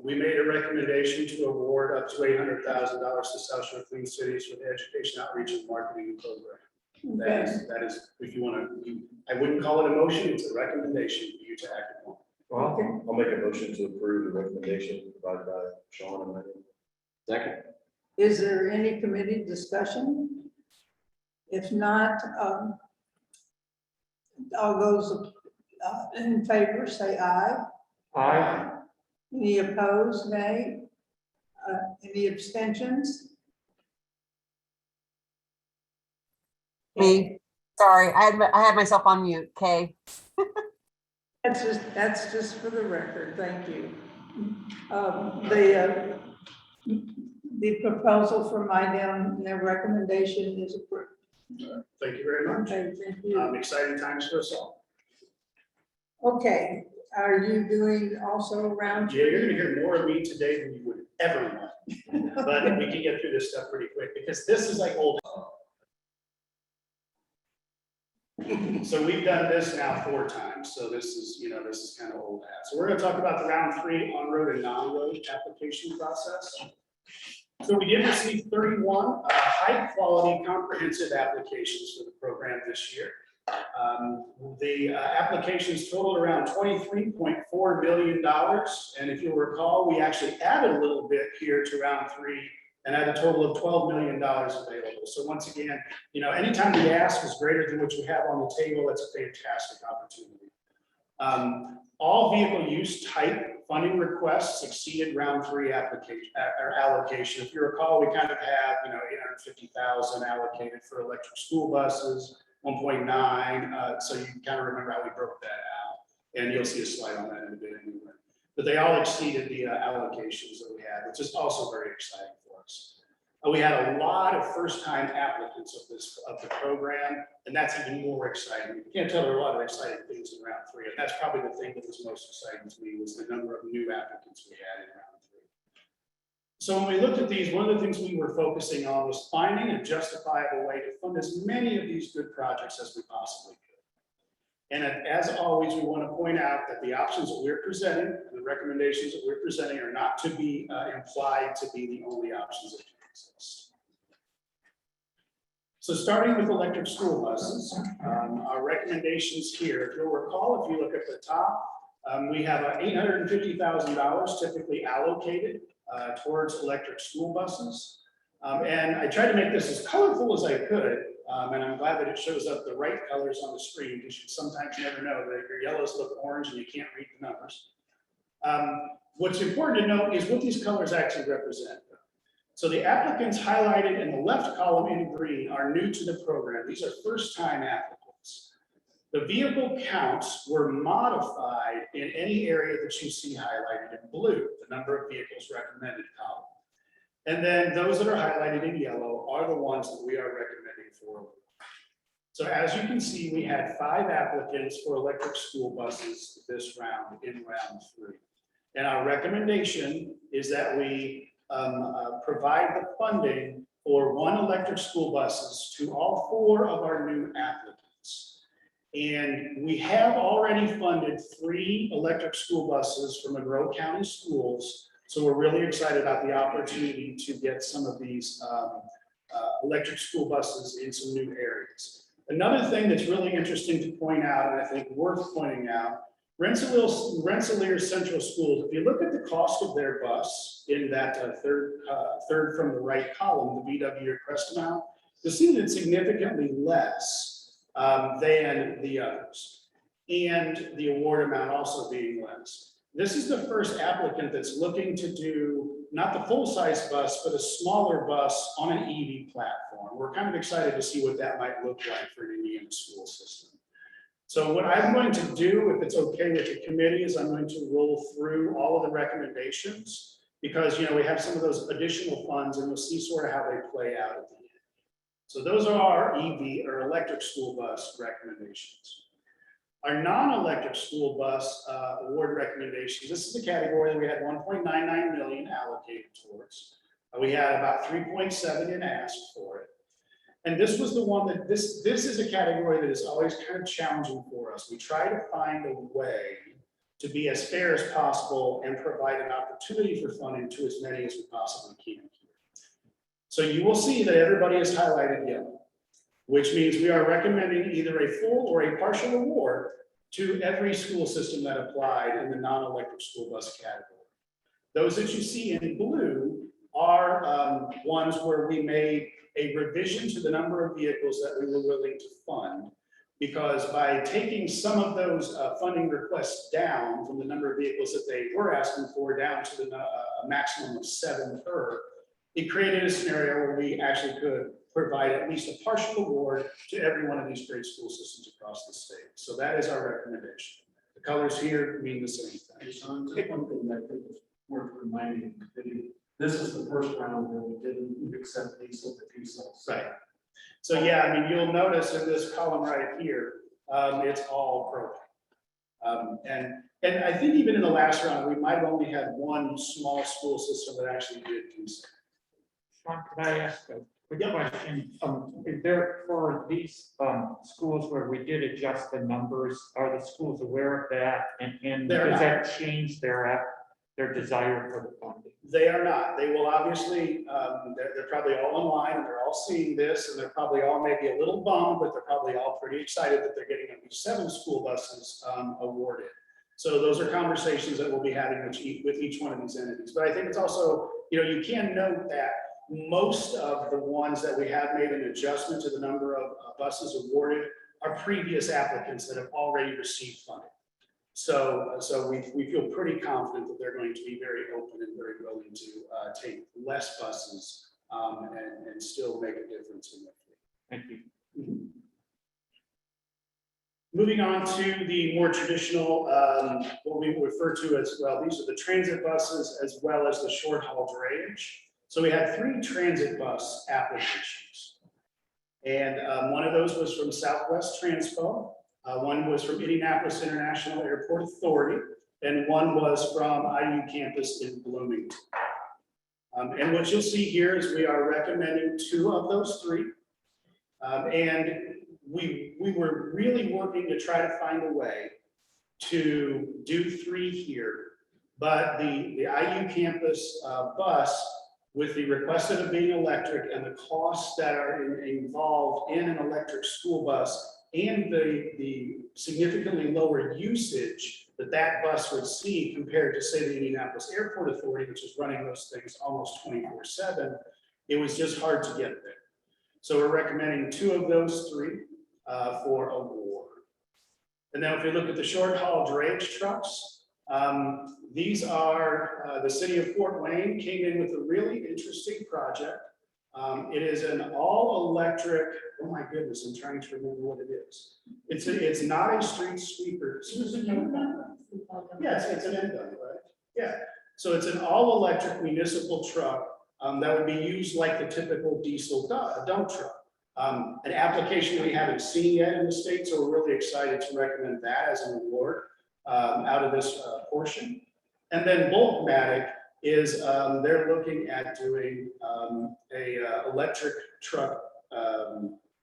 We made a recommendation to award up to $800,000 to South Shore Clean Cities for the education outreach and marketing program. Okay, That is, if you want to, I wouldn't call it a motion, it's a recommendation for you to act upon. Well, okay. I'll make a motion to approve the recommendation provided by Sean and Megan. Second. Is there any committee discussion? If not, all those in favor say aye. I, Any opposed, nay? Any abstentions? Me, sorry, I had myself on mute, Kay. That's just for the record, thank you. The proposal for my down, their recommendation is approved. Thank you very much. Okay, thank you. Exciting times for us all. Okay, are you doing also round? Yeah, you're gonna hear more of me today than you would ever want. But we can get through this stuff pretty quick because this is like old. So we've done this now 4 times. So this is, this is kind of old hat. So we're gonna talk about the round 3 on-road and non-road application process. So we did receive 31 high-quality comprehensive applications for the program this year. The applications totaled around $23.4 million. And if you'll recall, we actually added a little bit here to round 3 and had a total of $12 million available. So once again, anytime the ask is greater than what you have on the table, it's a fantastic opportunity. All vehicle use type funding requests exceeded round 3 application or allocation. If you recall, we kind of have, 850,000 allocated for electric school buses, 1.9. So you can kind of remember how we broke that out. And you'll see a slide on that in a bit anyway. But they all exceeded the allocations that we had, which is also very exciting for us. We had a lot of first-time applicants of the program, and that's even more exciting. You can't tell there are a lot of exciting things in round 3, and that's probably the thing that was most exciting to me was the number of new applicants we had in round 3. So when we looked at these, one of the things we were focusing on was finding a justifiable way to fund as many of these good projects as we possibly could. And as always, we want to point out that the options that we're presenting and the recommendations that we're presenting are not to be implied to be the only options that exist. So starting with electric school buses, our recommendations here, if you'll recall, if you look at the top, we have $850,000 typically allocated towards electric school buses. And I tried to make this as colorful as I could, and I'm glad that it shows up the right colors on the screen, because you sometimes never know that your yellows look orange and you can't read the numbers. What's important to note is what these colors actually represent. So the applicants highlighted in the left column in green are new to the program. These are first-time applicants. The vehicle counts were modified in any area that you see highlighted in blue, the number of vehicles recommended column. And then those that are highlighted in yellow are the ones that we are recommending for. So as you can see, we had 5 applicants for electric school buses this round in round 3. And our recommendation is that we provide the funding for 1 electric school buses to all 4 of our new applicants. And we have already funded 3 electric school buses for Monroe County Schools. So we're really excited about the opportunity to get some of these electric school buses in some new areas. Another thing that's really interesting to point out, and I think worth pointing out, Rensselaer Central Schools, if you look at the cost of their bus in that third from the right column, the VW crest amount, you'll see that it's significantly less than the others, and the award amount also being less. This is the first applicant that's looking to do not the full-size bus, but a smaller bus on an EV platform. We're kind of excited to see what that might look like for an Indiana school system. So what I'm going to do, if it's okay with the committee, is I'm going to roll through all of the recommendations, because we have some of those additional funds, and we'll see sort of how they play out at the end. So those are our EV or electric school bus recommendations. Our non-electric school bus award recommendations, this is the category that we had 1.99 million allocated towards. We had about 3.7 in ask for it. And this was the one that, this is a category that is always kind of challenging for us. We try to find a way to be as fair as possible and provide an opportunity for funding to as many as we possibly can. So you will see that everybody is highlighted yellow, which means we are recommending either a full or a partial award to every school system that applied in the non-electric school bus category. Those that you see in blue are ones where we made a revision to the number of vehicles that we were willing to fund, because by taking some of those funding requests down from the number of vehicles that they were asking for down to the maximum of 7 per, it created a scenario where we actually could provide at least a partial award to every one of these great school systems across the state. So that is our recommendation. The colors here mean the same thing. Sean, just one thing that I think is worth reminding the committee, this is the first round where we didn't accept diesel to diesel. Right. So yeah, I mean, you'll notice in this column right here, it's all propane. And I think even in the last round, we might have only had one small school system that actually did diesel. Sean, could I ask a quick question? Is there, for these schools where we did adjust the numbers, are the schools aware of that? And They're does not. that change their desire for the funding? They are not. They will obviously, they're probably all in line, and they're all seeing this, and they're probably all maybe a little bummed, but they're probably all pretty excited that they're getting at least 7 school buses awarded. So those are conversations that we'll be having with each one of these entities. But I think it's also, you can note that most of the ones that we have made an adjustment to the number of buses awarded are previous applicants that have already received funding. So we feel pretty confident that they're going to be very open and very willing to take less buses and still make a difference in their fleet. Thank you. Mm-hmm. Moving on to the more traditional, what we refer to as, well, these are the transit buses as well as the short haul drayage. So we had 3 transit bus applications. And one of those was from Southwest Transpo. One was from Indianapolis International Airport Authority, and one was from IU campus in Bloomington. And what you'll see here is we are recommending 2 of those 3. And we were really working to try to find a way to do 3 here, but the IU campus bus, with the request of it being electric and the costs that are involved in an electric school bus, and the significantly lower usage that bus would see compared to, say, the Indianapolis Airport Authority, which is running those things almost 24/7, it was just hard to get there. So we're recommending 2 of those 3 for award. And then if we look at the short haul drayage trucks, these are, the city of Fort Wayne came in with a really interesting project. It is an all-electric, oh my goodness, I'm trying to remember what it is. It's not a street sweeper. Yes, it's an end dump, right? Yeah, so it's an all-electric municipal truck that would be used like the typical diesel dump truck. An application we haven't seen yet in the state, so we're really excited to recommend that as an award out of this portion. And then Bulkmatic is they're looking at doing a electric truck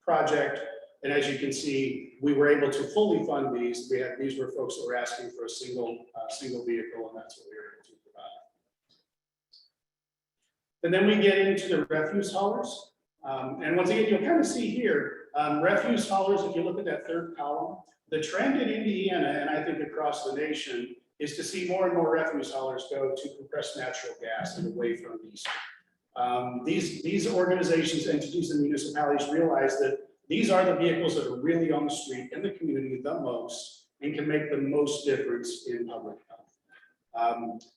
project. And as you can see, we were able to fully fund these. These were folks that were asking for a single vehicle, and that's what we were able to provide. And then we get into the refuse haulers. And once again, you'll kind of see here, refuse haulers, if you look at that third column, the trend in Indiana, and I think across the nation, is to see more and more refuse haulers go to compressed natural gas and away from diesel. These organizations, entities, and municipalities realize that these are the vehicles that are really on the street in the community the most and can make the most difference in public health.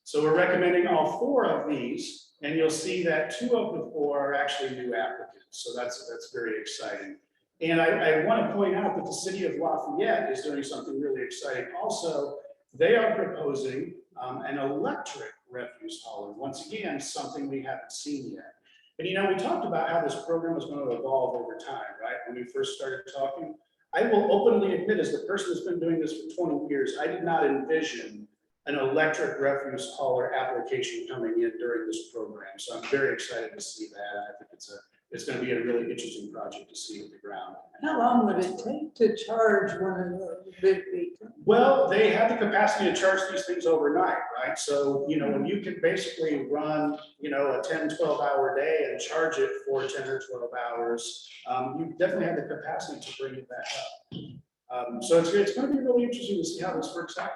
So we're recommending all 4 of these, and you'll see that 2 of the 4 are actually new applicants. So that's very exciting. And I want to point out that the city of Lafayette is doing something really exciting. Also, they are proposing an electric refuse hauler. Once again, something we haven't seen yet. And we talked about how this program was going to evolve over time, right? When we first started talking, I will openly admit, as the person that's been doing this for 20 years, I did not envision an electric refuse hauler application coming in during this program. So I'm very excited to see that. I think it's going to be a really interesting project to see at the ground. How long would it take to charge one of those big vehicles? Well, they have the capacity to charge these things overnight, right? So, when you can basically run, a 10, 12-hour day and charge it for 10 or 12 hours, you definitely have the capacity to bring it back up. So it's going to be really interesting to see how this works out.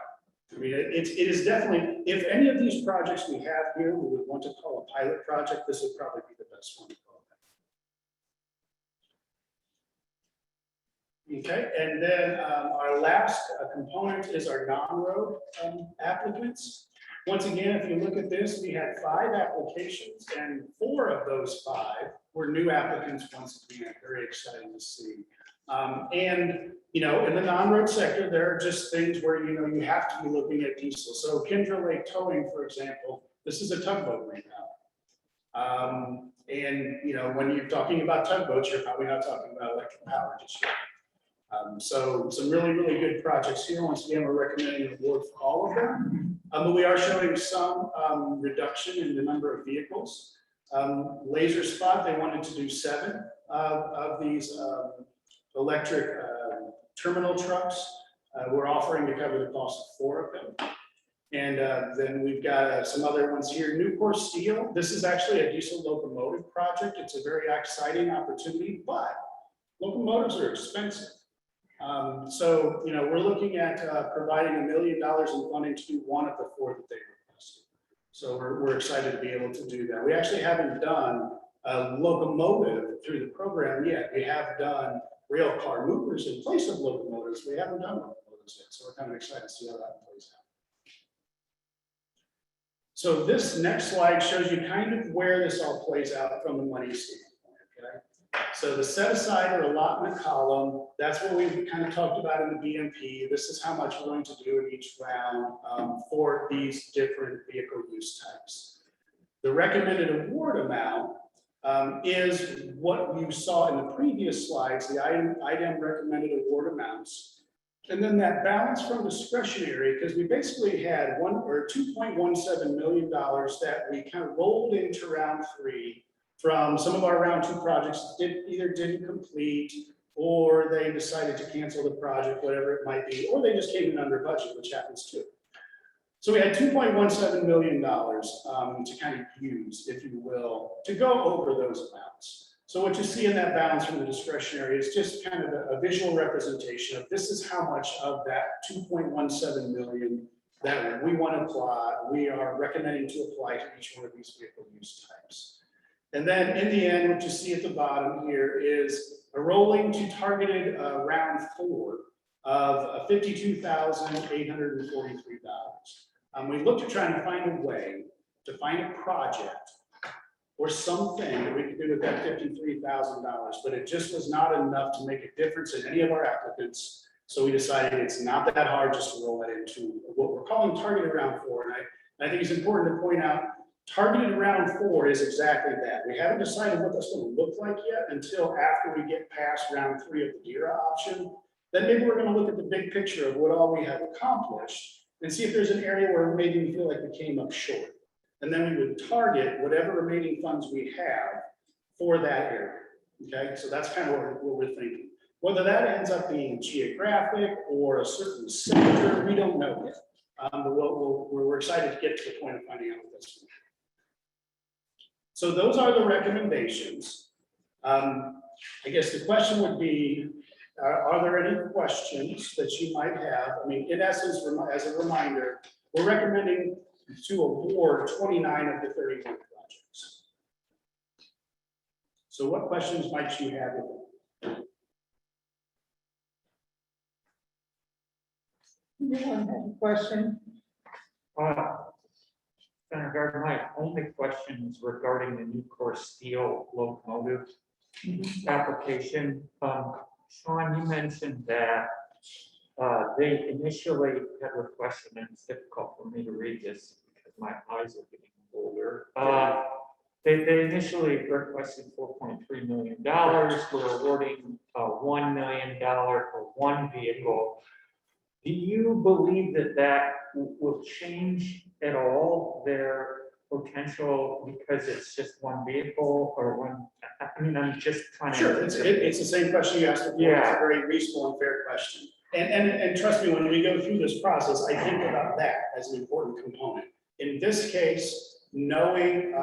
I mean, it is definitely, if any of these projects we have here, we would want to call a pilot project, this would probably be the best one to call it. Okay, and then our last component is our non-road applicants. Once again, if you look at this, we had 5 applications, and 4 of those 5 were new applicants. Once again, very exciting to see. And in the non-road sector, there are just things where you have to be looking at diesel. So Kendra Lake Towing, for example, this is a tugboat reroute. And when you're talking about tugboats, you're probably not talking about electric power just yet. So some really, really good projects here. Once again, we're recommending an award for all of them. But we are showing some reduction in the number of vehicles. Laser Spot, they wanted to do 7 of these electric terminal trucks. We're offering to cover the cost of 4 of them. And then we've got some other ones here. Nucor Steel, this is actually a diesel locomotive project. It's a very exciting opportunity, but locomotives are expensive. So, we're looking at providing $1 million in funding to do 1 of the 4 that they requested. So we're excited to be able to do that. We actually haven't done a locomotive through the program yet. We have done rail car movers in place of locomotives. We haven't done locomotives yet. So we're kind of excited to see how that plays out. So this next slide shows you kind of where this all plays out from the money standpoint, okay? So the set aside or allotment column, that's what we kind of talked about in the BMP. This is how much we're going to do in each round for these different vehicle use types. The recommended award amount is what you saw in the previous slides, the item recommended award amounts. And then that balance from discretionary, because we basically had $2.17 million that we kind of rolled into round 3 from some of our round 2 projects that either didn't complete, or they decided to cancel the project, whatever it might be, or they just came in under budget, which happens too. So we had $2.17 million to kind of use, if you will, to go over those amounts. So what you see in that balance from the discretionary is just kind of a visual representation of this is how much of that $2.17 million that we want to apply, we are recommending to apply to each one of these vehicle use types. And then in the end, what you see at the bottom here is a rolling to targeted round 4 of $52,843. We looked at trying to find a way to find a project or something that we could do with that $53,000, but it just was not enough to make a difference in any of our applicants. So we decided it's not that hard just to roll that into what we're calling targeted round 4. And I think it's important to point out targeted round 4 is exactly that. We haven't decided what that's going to look like yet until after we get past round 3 of the DERA option. Then maybe we're going to look at the big picture of what all we have accomplished and see if there's an area where maybe we feel like we came up short. And then we would target whatever remaining funds we have for that area. Okay, so that's kind of what we're thinking. Whether that ends up being geographic or a certain sector, we don't know yet. But we're excited to get to the point of finding out what that's. So those are the recommendations. I guess the question would be, are there any questions that you might have? I mean, in essence, as a reminder, we're recommending to award 29 of the 31 projects. So what questions might you have? Anyone have a question? Senator Gardner, my only question is regarding the new core steel locomotive application. Sean, you mentioned that they initially had requested, and it's difficult for me to read this because my eyes are getting older. They initially requested $4.3 million. We're awarding $1 million for one vehicle. Do you believe that that will change at all their potential because it's just one vehicle or one? I mean, I'm just trying to. Sure, it's the same question you asked before. Yeah. It's a very reasonable and fair question. And trust me, when we go through this process, I think about that as an important component. In this case, knowing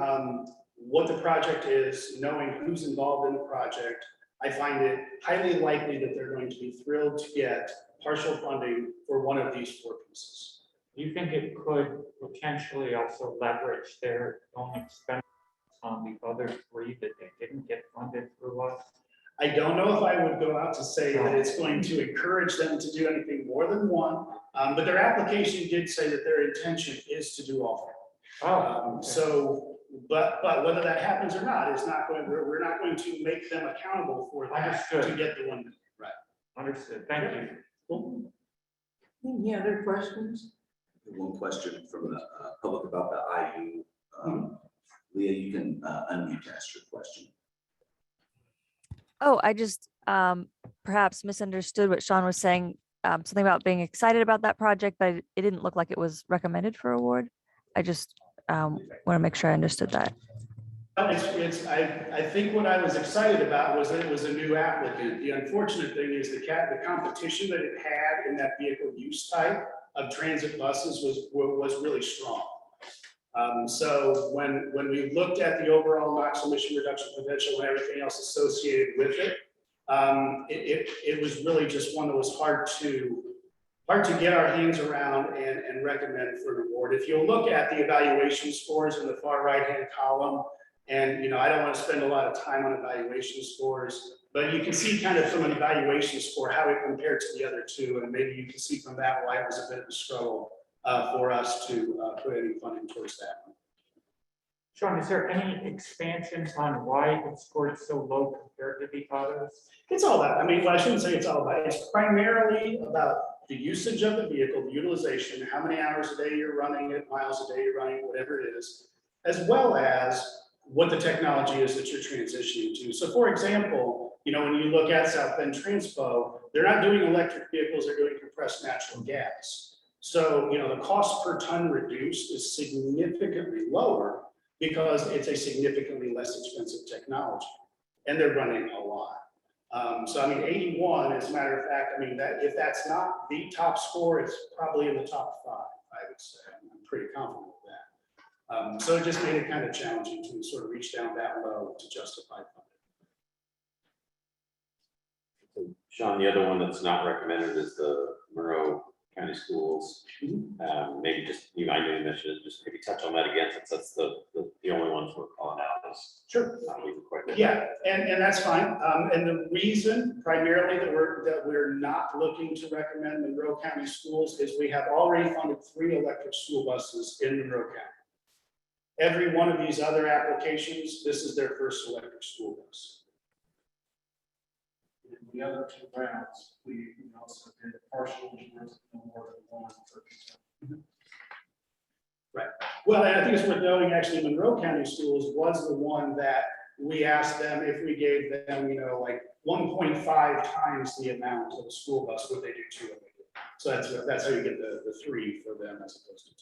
what the project is, knowing who's involved in the project, I find it highly likely that they're going to be thrilled to get partial funding for one of these four pieces. Do you think it could potentially also leverage their own expenses on the other three that they didn't get funded through us? I don't know if I would go out to say that it's going to encourage them to do anything more than one, but their application did say that their intention is to do all three. Oh, So, but whether that happens or not is not going, we're not going to make them accountable for that Understood. to get the one. Right. understood. Thank you. Cool. Any other questions? One question from the public about the IU. Leah, you can unmute to ask your question. Oh, I just perhaps misunderstood what Sean was saying. Something about being excited about that project, but it didn't look like it was recommended for award. I just want to make sure I understood that. I think what I was excited about was that it was a new applicant. The unfortunate thing is the competition that it had in that vehicle use type of transit buses was really strong. So when we looked at the overall NOx emission reduction potential and everything else associated with it, it was really just one that was hard to get our hands around and recommend for an award. If you'll look at the evaluation scores in the far right-hand column, and I don't want to spend a lot of time on evaluation scores, but you can see kind of from an evaluation score how it compared to the other two, and maybe you can see from that why it was a bit of a struggle for us to put any funding towards that one. Sean, is there any expansion on why it scored so low compared to the others? It's all that. I mean, well, I shouldn't say it's all about. It's primarily about the usage of the vehicle, the utilization, how many hours a day you're running it, miles a day you're running, whatever it is, as well as what the technology is that you're transitioning to. So for example, when you look at South Bend Transpo, they're not doing electric vehicles, they're doing compressed natural gas. So, the cost per ton reduced is significantly lower because it's a significantly less expensive technology and they're running a lot. So, I mean, 81, as a matter of fact, I mean, that if that's not the top score, it's probably in the top 5, I would say. I'm pretty confident with that. So it just made it kind of challenging to sort of reach down that low to justify funding. Sean, the other one that's not recommended is the Monroe County Schools. Maybe just, I know you mentioned it, just maybe touch on that again, since that's the only ones we're calling out is. Sure. Quite Yeah, and that's fine. And the reason primarily that we're not looking to recommend Monroe County Schools is we have already funded 3 electric school buses in Monroe County. Every one of these other applications, this is their first electric school bus. In the other 2 rounds, we also did partial awards, no more than 1 for. Right. Well, and I think it's worth noting, actually, Monroe County Schools was the one that we asked them if we gave them, like 1.5 times the amount of a school bus, would they do 2 of it? So that's how you get the 3 for them as opposed to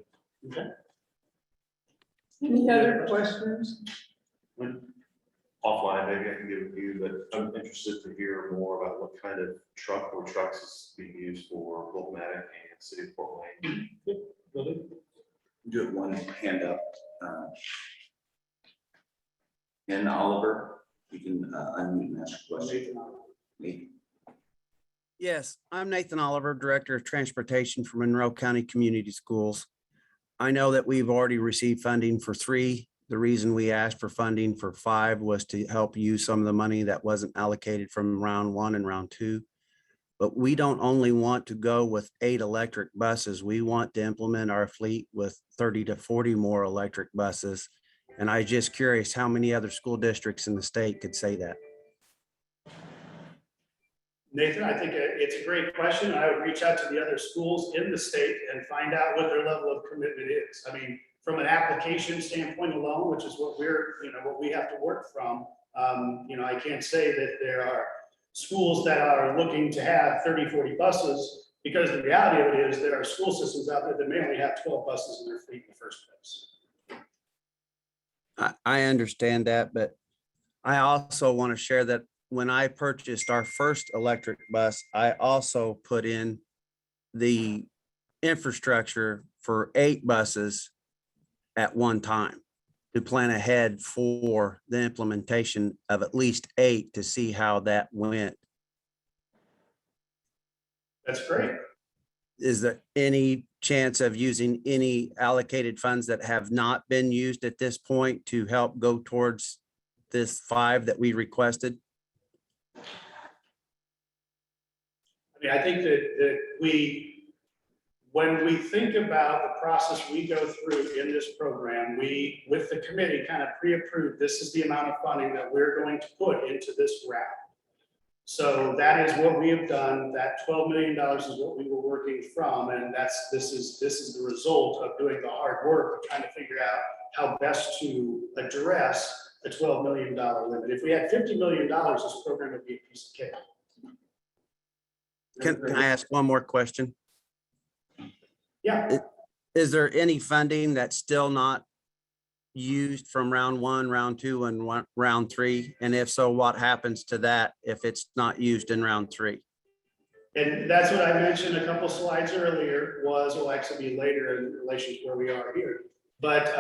2. Okay. Any other questions? Offline, maybe I can give a few, but I'm interested to hear more about what kind of truck or trucks is being used for Volkswagen and City of Fort Wayne. Do it one hand up. And Oliver, you can unmute and ask your question. Nathan. Yes, I'm Nathan Oliver, Director of Transportation for Monroe County Community Schools. I know that we've already received funding for 3. The reason we asked for funding for 5 was to help use some of the money that wasn't allocated from round 1 and round 2. But we don't only want to go with 8 electric buses. We want to implement our fleet with 30 to 40 more electric buses. And I'm just curious how many other school districts in the state could say that. Nathan, I think it's a great question. I would reach out to the other schools in the state and find out what their level of commitment is. I mean, from an application standpoint alone, which is what what we have to work from, I can't say that there are schools that are looking to have 30, 40 buses, because the reality of it is there are school systems out there that may only have 12 buses in their fleet in the first place. I understand that, but I also want to share that when I purchased our first electric bus, I also put in the infrastructure for 8 buses at one time to plan ahead for the implementation of at least 8 to see how that went. That's great. Is there any chance of using any allocated funds that have not been used at this point to help go towards this 5 that we requested? I mean, I think that when we think about the process we go through in this program, we, with the committee, kind of pre-approved, this is the amount of funding that we're going to put into this round. So that is what we have done. That $12 million is what we were working from, and this is the result of doing the hard work of trying to figure out how best to address a $12 million limit. If we had $50 million, this program would be a piece of cake. Can I ask one more question? Yeah. Is there any funding that's still not used from round 1, round 2, and round 3? And if so, what happens to that if it's not used in round 3? And that's what I mentioned a couple slides earlier will actually be later in relation to where we are here. But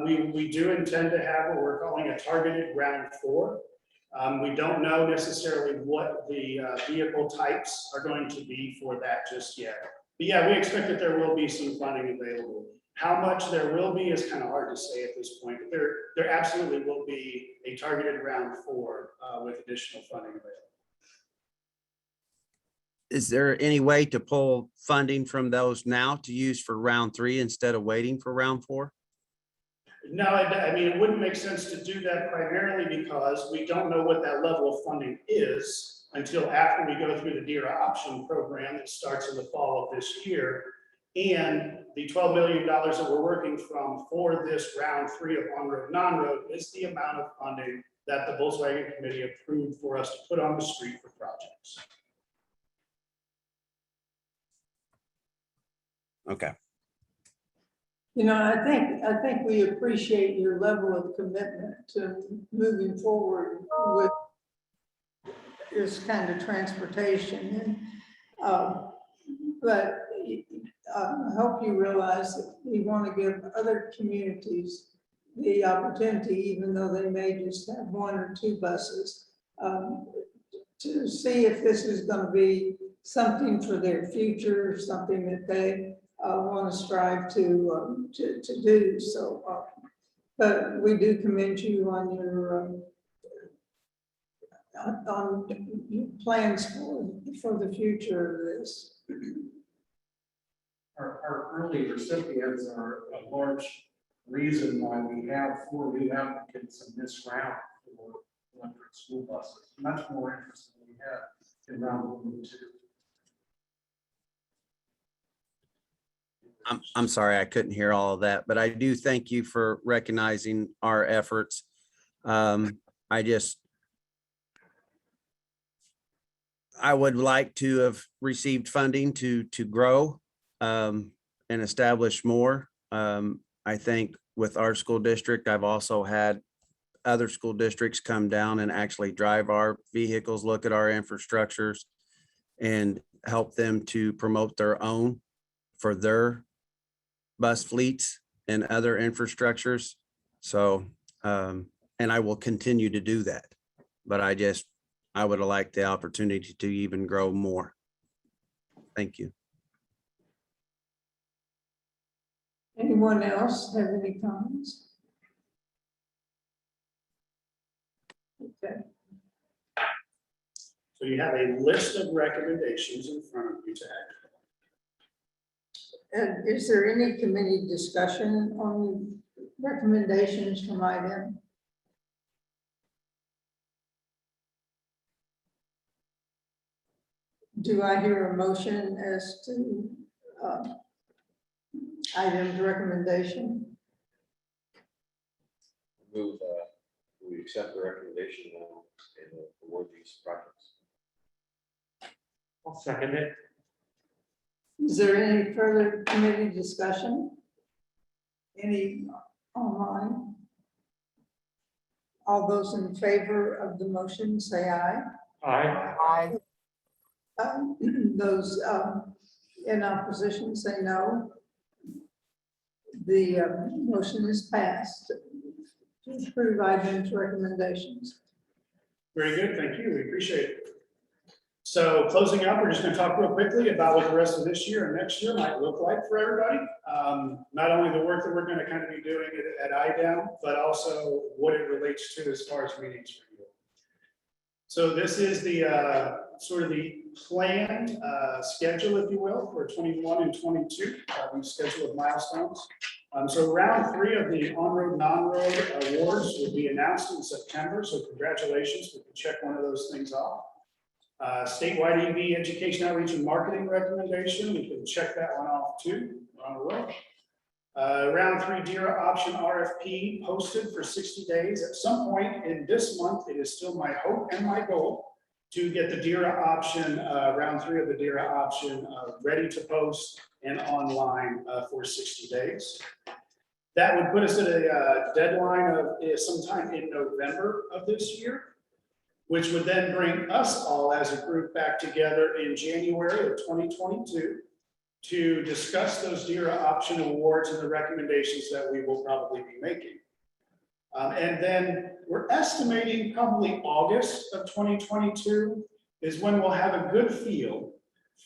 we do intend to have what we're calling a targeted round 4. We don't know necessarily what the vehicle types are going to be for that just yet. But yeah, we expect that there will be some funding available. How much there will be is kind of hard to say at this point, but there absolutely will be a targeted round 4 with additional funding available. Is there any way to pull funding from those now to use for round 3 instead of waiting for round 4? No, I mean, it wouldn't make sense to do that primarily because we don't know what that level of funding is until after we go through the DERA option program that starts in the fall of this year. And the $12 million that we're working from for this round 3 of on-road, non-road is the amount of funding that the Volkswagen committee approved for us to put on the street for projects. Okay. I think we appreciate your level of commitment to moving forward with this kind of transportation. But I hope you realize that we want to give other communities the opportunity, even though they may just have 1 or 2 buses, to see if this is going to be something for their future, something that they want to strive to do. So, but we do commend you on your plans for the future of this. Our early recipients are a large reason why we have 4 new applicants in this round for electric school buses. Much more interest than we had in round 1 and 2. I'm sorry, I couldn't hear all of that, but I do thank you for recognizing our efforts. I would like to have received funding to grow and establish more. I think with our school district, I've also had other school districts come down and actually drive our vehicles, look at our infrastructures, and help them to promote their own for their bus fleets and other infrastructures. So and I will continue to do that. But I would like the opportunity to even grow more. Thank you. Anyone else have any comments? Okay. So you have a list of recommendations in front of you to act. And is there any committee discussion on recommendations from item? Do I hear a motion as to item's recommendation? Move, we accept the recommendation and award these projects. I'll second it. Is there any further committee discussion? Any online? All those in favor of the motion, say aye. Aye. Aye. Those in opposition, say no. The motion is passed to approve item's recommendations. Very good, thank you, we appreciate it. So closing up, we're just gonna talk real quickly about what the rest of this year and next year might look like for everybody. Not only the work that we're gonna kind of be doing at IDEM, but also what it relates to as far as meetings for you. So this is the sort of the planned schedule, if you will, for 21 and 22, the schedule of milestones. So round 3 of the on-road, non-road awards will be announced in September. So congratulations, we can check one of those things off. Statewide EV education outreach and marketing recommendation, we can check that one off too. We're on the road. Round 3 DERA option RFP posted for 60 days. At some point in this month, it is still my hope and my goal to get the DERA option, round 3 of the DERA option ready to post and online for 60 days. That would put us at a deadline of sometime in November of this year, which would then bring us all as a group back together in January of 2022 to discuss those DERA option awards and the recommendations that we will probably be making. And then we're estimating probably August of 2022 is when we'll have a good feel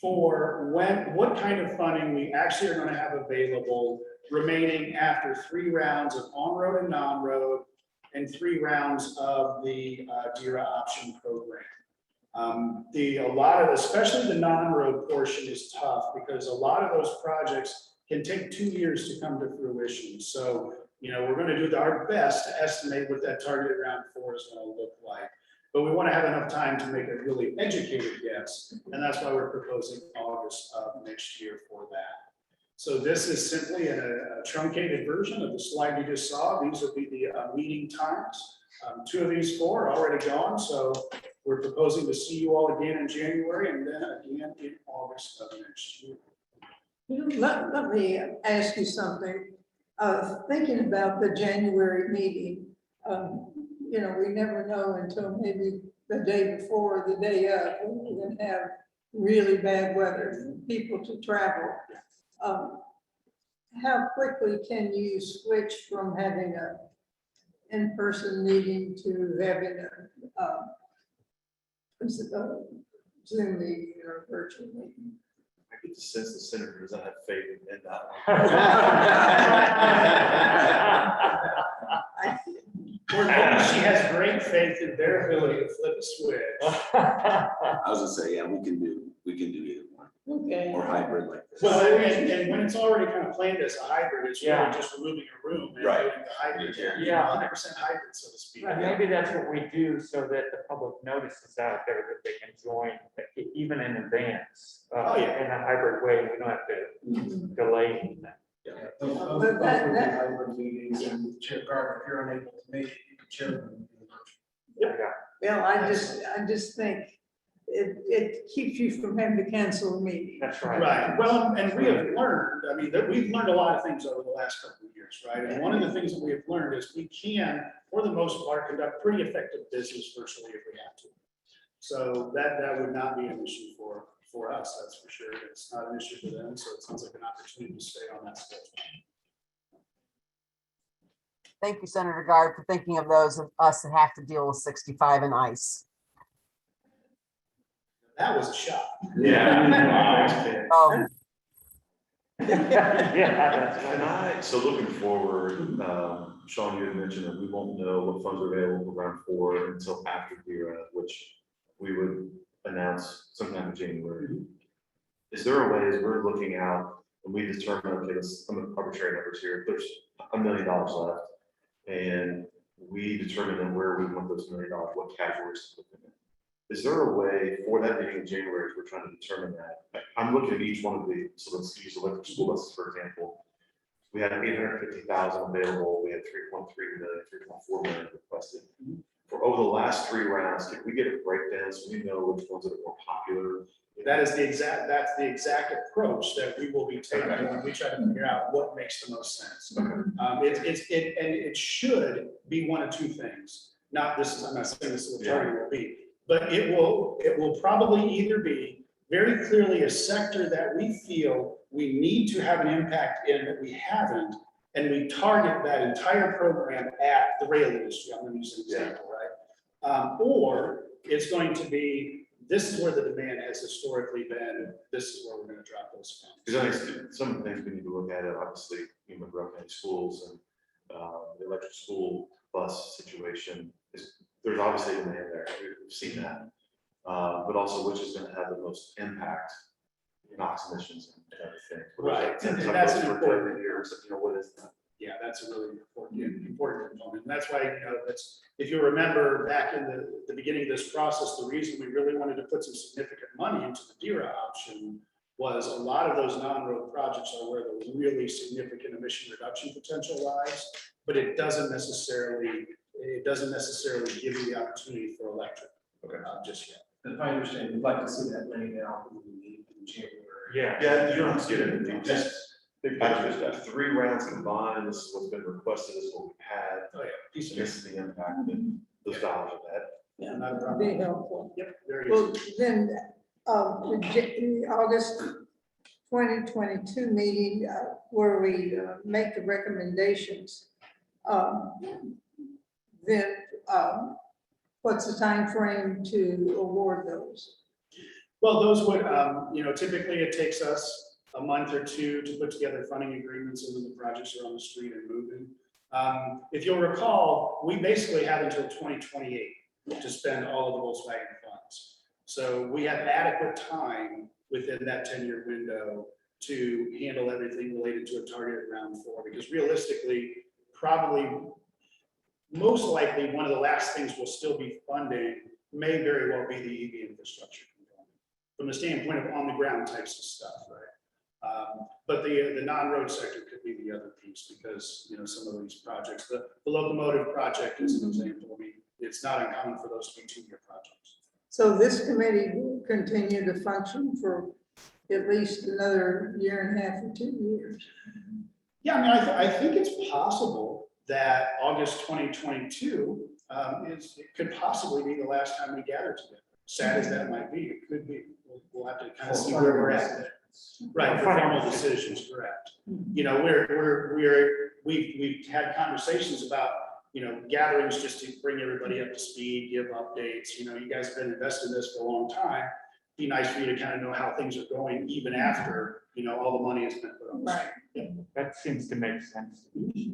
for what kind of funding we actually are going to have available remaining after 3 rounds of on-road and non-road and 3 rounds of the DERA option program. A lot of, especially the non-road portion is tough because a lot of those projects can take 2 years to come to fruition. So, you know, we're going to do our best to estimate what that targeted round 4 is going to look like. But we want to have enough time to make a really educated guess. And that's why we're proposing August of next year for that. So this is simply a truncated version of the slide you just saw. These will be the meeting times. 2 of these 4 are already gone. So we're proposing to see you all again in January and then again in August of next year. Let me ask you something. Thinking about the January meeting, you know, we never know until maybe the day before or the day of, we're going to have really bad weather for people to travel. How quickly can you switch from having a in-person meeting to having a Zoom meeting or virtual meeting? I get the sense the senator doesn't have faith in that. Or maybe she has great faith in their ability to flip a switch. I was gonna say, yeah, we can do either one, Okay. or hybrid like this. Well, and when it's already kind of planned as a hybrid, it's really just removing a room and Right. doing the hybrid, Yeah. 100% hybrid, so to speak. And maybe that's what we do so that the public notices out there that they can join even in advance. Oh, yeah. In a hybrid way, we don't have to delay anything. Those But would be hybrid meetings, and Chair Gardner, if you're unable to make it, you can chair them. Yeah, Well, I just think it keeps you from having to cancel a meeting. that's right. Right, well, and we have learned, I mean, that we've learned a lot of things over the last couple of years, right? And one of the things that we have learned is we can, for the most part, conduct pretty effective business virtually if we have to. So that would not be an issue for us, that's for sure. It's not an issue for them, so it sounds like an opportunity to stay on that schedule. Thank you, Senator Guard, for thinking of those of us that have to deal with 65 and ice. That was a shock. Yeah. Oh, Yeah, that's And so looking forward, Sean, you had mentioned that we won't know what funds are available for round 4 until after the, which we would announce sometime in January. Is there a way, as we're looking out, and we determine, okay, some arbitrary numbers here, there's $1 million left, and we determine then where we want those $1 million, what categories to put them in. Is there a way for that meeting in January, as we're trying to determine that? I'm looking at each one of the, so let's use electric school buses, for example. We had 850,000 available, we had 3.3 million, 3.4 million requested. For over the last 3 rounds, can we get a breakdown so we know which ones are more popular? That's the exact approach that we will be taking when we try to figure out what makes the most sense. It should be one of 2 things. I'm not saying this is what target will be, but it will probably either be very clearly a sector that we feel we need to have an impact in that we haven't, and we target that entire program at the rail industry. I'm going to use an example, right? Or it's going to be, this is where the demand has historically been, this is where we're going to drop those funds. Because I think some of the things we need to look at, obviously, Monroe County Schools and the electric school bus situation, there's obviously demand there, we've seen that. But also which is going to have the most impact in NOx emissions and everything. Right, and that's an important year. What is that? Yeah, that's a really important component. And that's why, if you remember back in the beginning of this process, the reason we really wanted to put some significant money into the DERA option was a lot of those non-road projects are where the really significant emission reduction potential lies, but it doesn't necessarily give you the opportunity for electric. Okay. Just yet. If I understand, you'd like to see that money now in January. Yeah. Yeah, you don't have to get it. Just, there's 3 rounds combined. This is what's been requested. This is what we've had. Oh, yeah. This is the impact that those dollars have had. Yeah, Not a problem. be helpful. Yep, very Well, easy. then, the August 2022 meeting, where we make the recommendations, then what's the time frame to award those? Well, those would, typically it takes us a month or 2 to put together funding agreements, and then the projects are on the street and moving. If you'll recall, we basically have until 2028 to spend all of the Volkswagen funds. So we have adequate time within that 10-year window to handle everything related to a targeted round 4, because realistically, probably most likely one of the last things we'll still be funding may very well be the EV infrastructure component from the standpoint of on the ground types of stuff, right? But the non-road sector could be the other piece, because some of these projects, the locomotive project is an example. I mean, it's not uncommon for those to be 2-year projects. So this committee will continue to function for at least another 1.5 years or 2 years. Yeah, I mean, I think it's possible that August 2022 it could possibly be the last time we gather together. Sad as that might be, it could be. We'll have to kind of see where we're at. Right, for formal decisions, correct. We've had conversations about, gatherings just to bring everybody up to speed, give updates. You guys have been invested in this for a long time. Be nice for you to kind of know how things are going even after, all the money has been put on. Right. Yeah. That seems to make sense.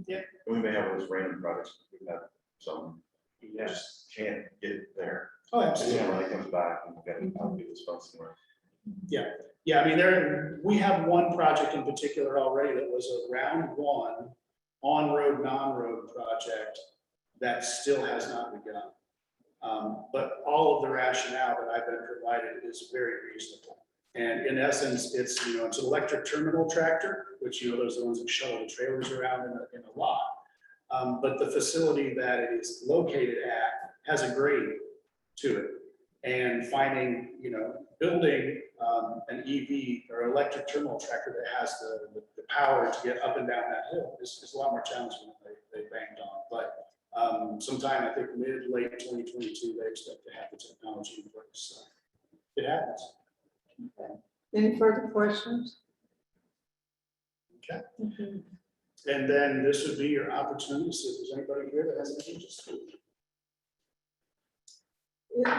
Yeah. And we may have those random projects. We've had some, you just can't get it there. Oh, So absolutely. money comes back and we've got to allocate this fund somewhere. Yeah, I mean, we have one project in particular already that was a round 1 on-road, non-road project that still has not begun. But all of the rationale that I've been provided is very reasonable. And in essence, it's an electric terminal tractor, which, those are the ones that shuttle the trailers around in a lot. But the facility that it is located at has a grade to it. And finding, building an EV or electric terminal tractor that has the power to get up and down that hill is a lot more challenging than they banked on. But sometime, I think late 2022, they expect to have the technology in place. So it happens. Okay. Any further questions? Okay. And then this would be your opportunity to see if there's anybody here that has anything to speak.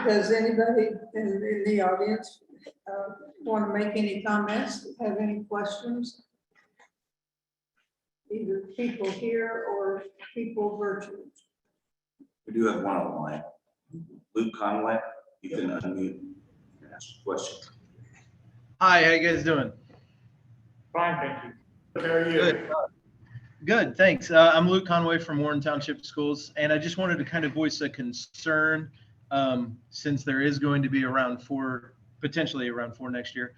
Does anybody in the audience want to make any comments, have any questions? Either people here or people virtual. We do have one online. Luke Conway, you can unmute and ask a question. Hi, how you guys doing? Fine, thank you. How are you? Good. Good, thanks. I'm Luke Conway from Warren Township Schools, and I just wanted to kind of voice a concern since there is going to be potentially around four next year,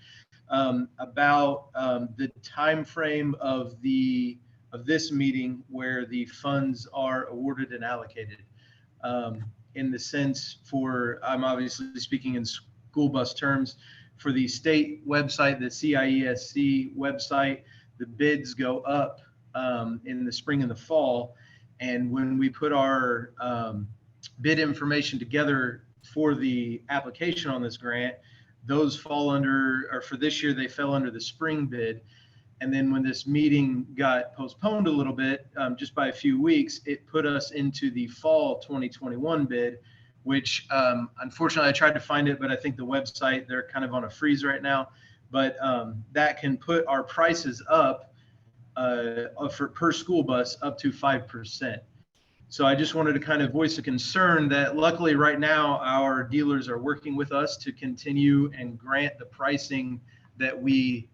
about the time frame of this meeting where the funds are awarded and allocated. In the sense I'm obviously speaking in school bus terms, for the state website, the CIESC website, the bids go up in the spring and the fall. And when we put our bid information together for the application on this grant, those fall under, or for this year, they fell under the spring bid. And then when this meeting got postponed a little bit, just by a few weeks, it put us into the fall 2021 bid, which unfortunately I tried to find it, but I think the website, they're kind of on a freeze right now. But that can put our prices up for per school bus up to 5%. So I just wanted to kind of voice a concern that luckily right now our dealers are working with us to continue and grant the pricing that we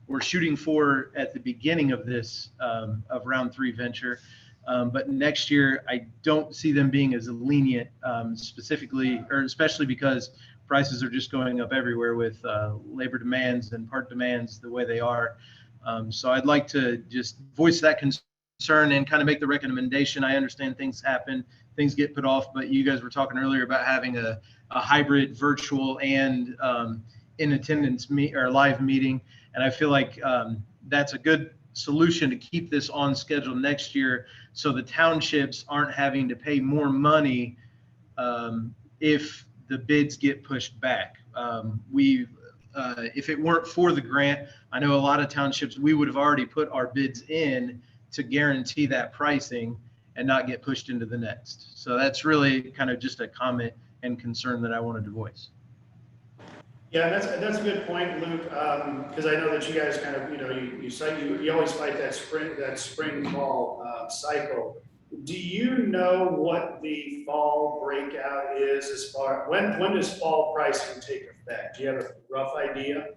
were shooting for at the beginning of this of round 3 venture. But next year, I don't see them being as lenient, specifically, or especially because prices are just going up everywhere with labor demands and part demands the way they are. So I'd like to just voice that concern and kind of make the recommendation. I understand things happen, things get put off, but you guys were talking earlier about having a hybrid virtual and in attendance live meeting. And I feel like that's a good solution to keep this on schedule next year, so the townships aren't having to pay more money if the bids get pushed back. If it weren't for the grant, I know a lot of townships, we would have already put our bids in to guarantee that pricing and not get pushed into the next. So that's really kind of just a comment and concern that I wanted to voice. Yeah, that's a good point, Luke, because I know that you guys kind of, you always fight that spring fall cycle. Do you know what the fall breakout is as far, when does fall pricing take effect? Do you have a rough idea?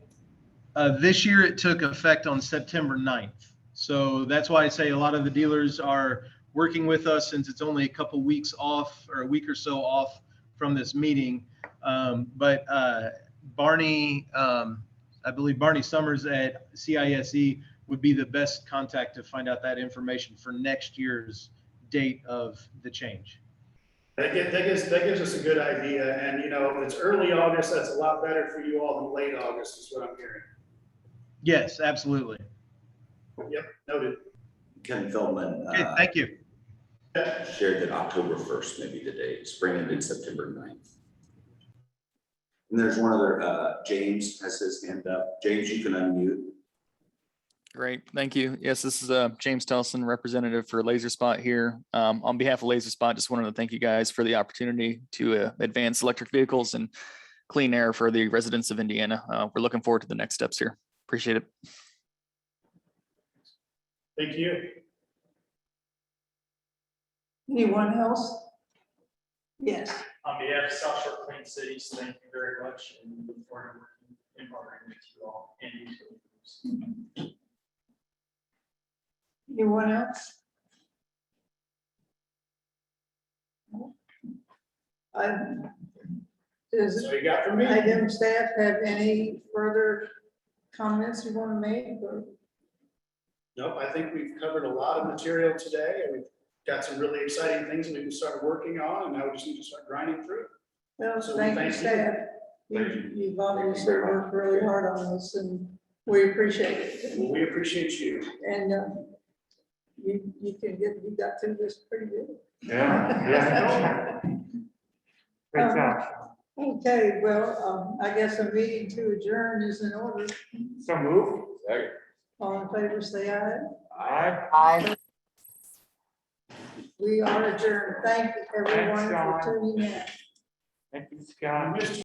This year it took effect on September 9th. So that's why I say a lot of the dealers are working with us since it's only a couple weeks off or a week or so off from this meeting. But Barney, I believe Barney Summers at CISE would be the best contact to find out that information for next year's date of the change. That gives us a good idea. And, if it's early August, that's a lot better for you all than late August is what I'm hearing. Yes, absolutely. Yep, noted. Ken Feldman. Okay, thank you. Shared that October 1st may be the date, spring ended September 9th. And there's one other, James has his hand up. James, you can unmute. Great, thank you. Yes, this is James Telson, representative for Laser Spot here. On behalf of Laser Spot, just wanted to thank you guys for the opportunity to advance electric vehicles and clean air for the residents of Indiana. We're looking forward to the next steps here. Appreciate it. Thank you. Anyone else? Yes. On behalf of South Shore Clean Cities, thank you very much, and we look forward to working in partnering with you all and utilities. Anyone else? Does So you got from me? IDEM staff have any further comments you want to make? Or? Nope, I think we've covered a lot of material today, and we've got some really exciting things that we can start working on, and now we just need to start grinding through. Well, So thank you, thank you. staff. Thank you. You've obviously worked really hard on this, and we appreciate it. Well, we appreciate you. And you got through this pretty good. Yeah. Great job. Okay, well, I guess a meeting to adjourn is in order. So move. Second. All in favor, say aye. Aye. Aye. We are adjourned. Thank you, everyone, for Sean. tuning in. Thank you, Scott.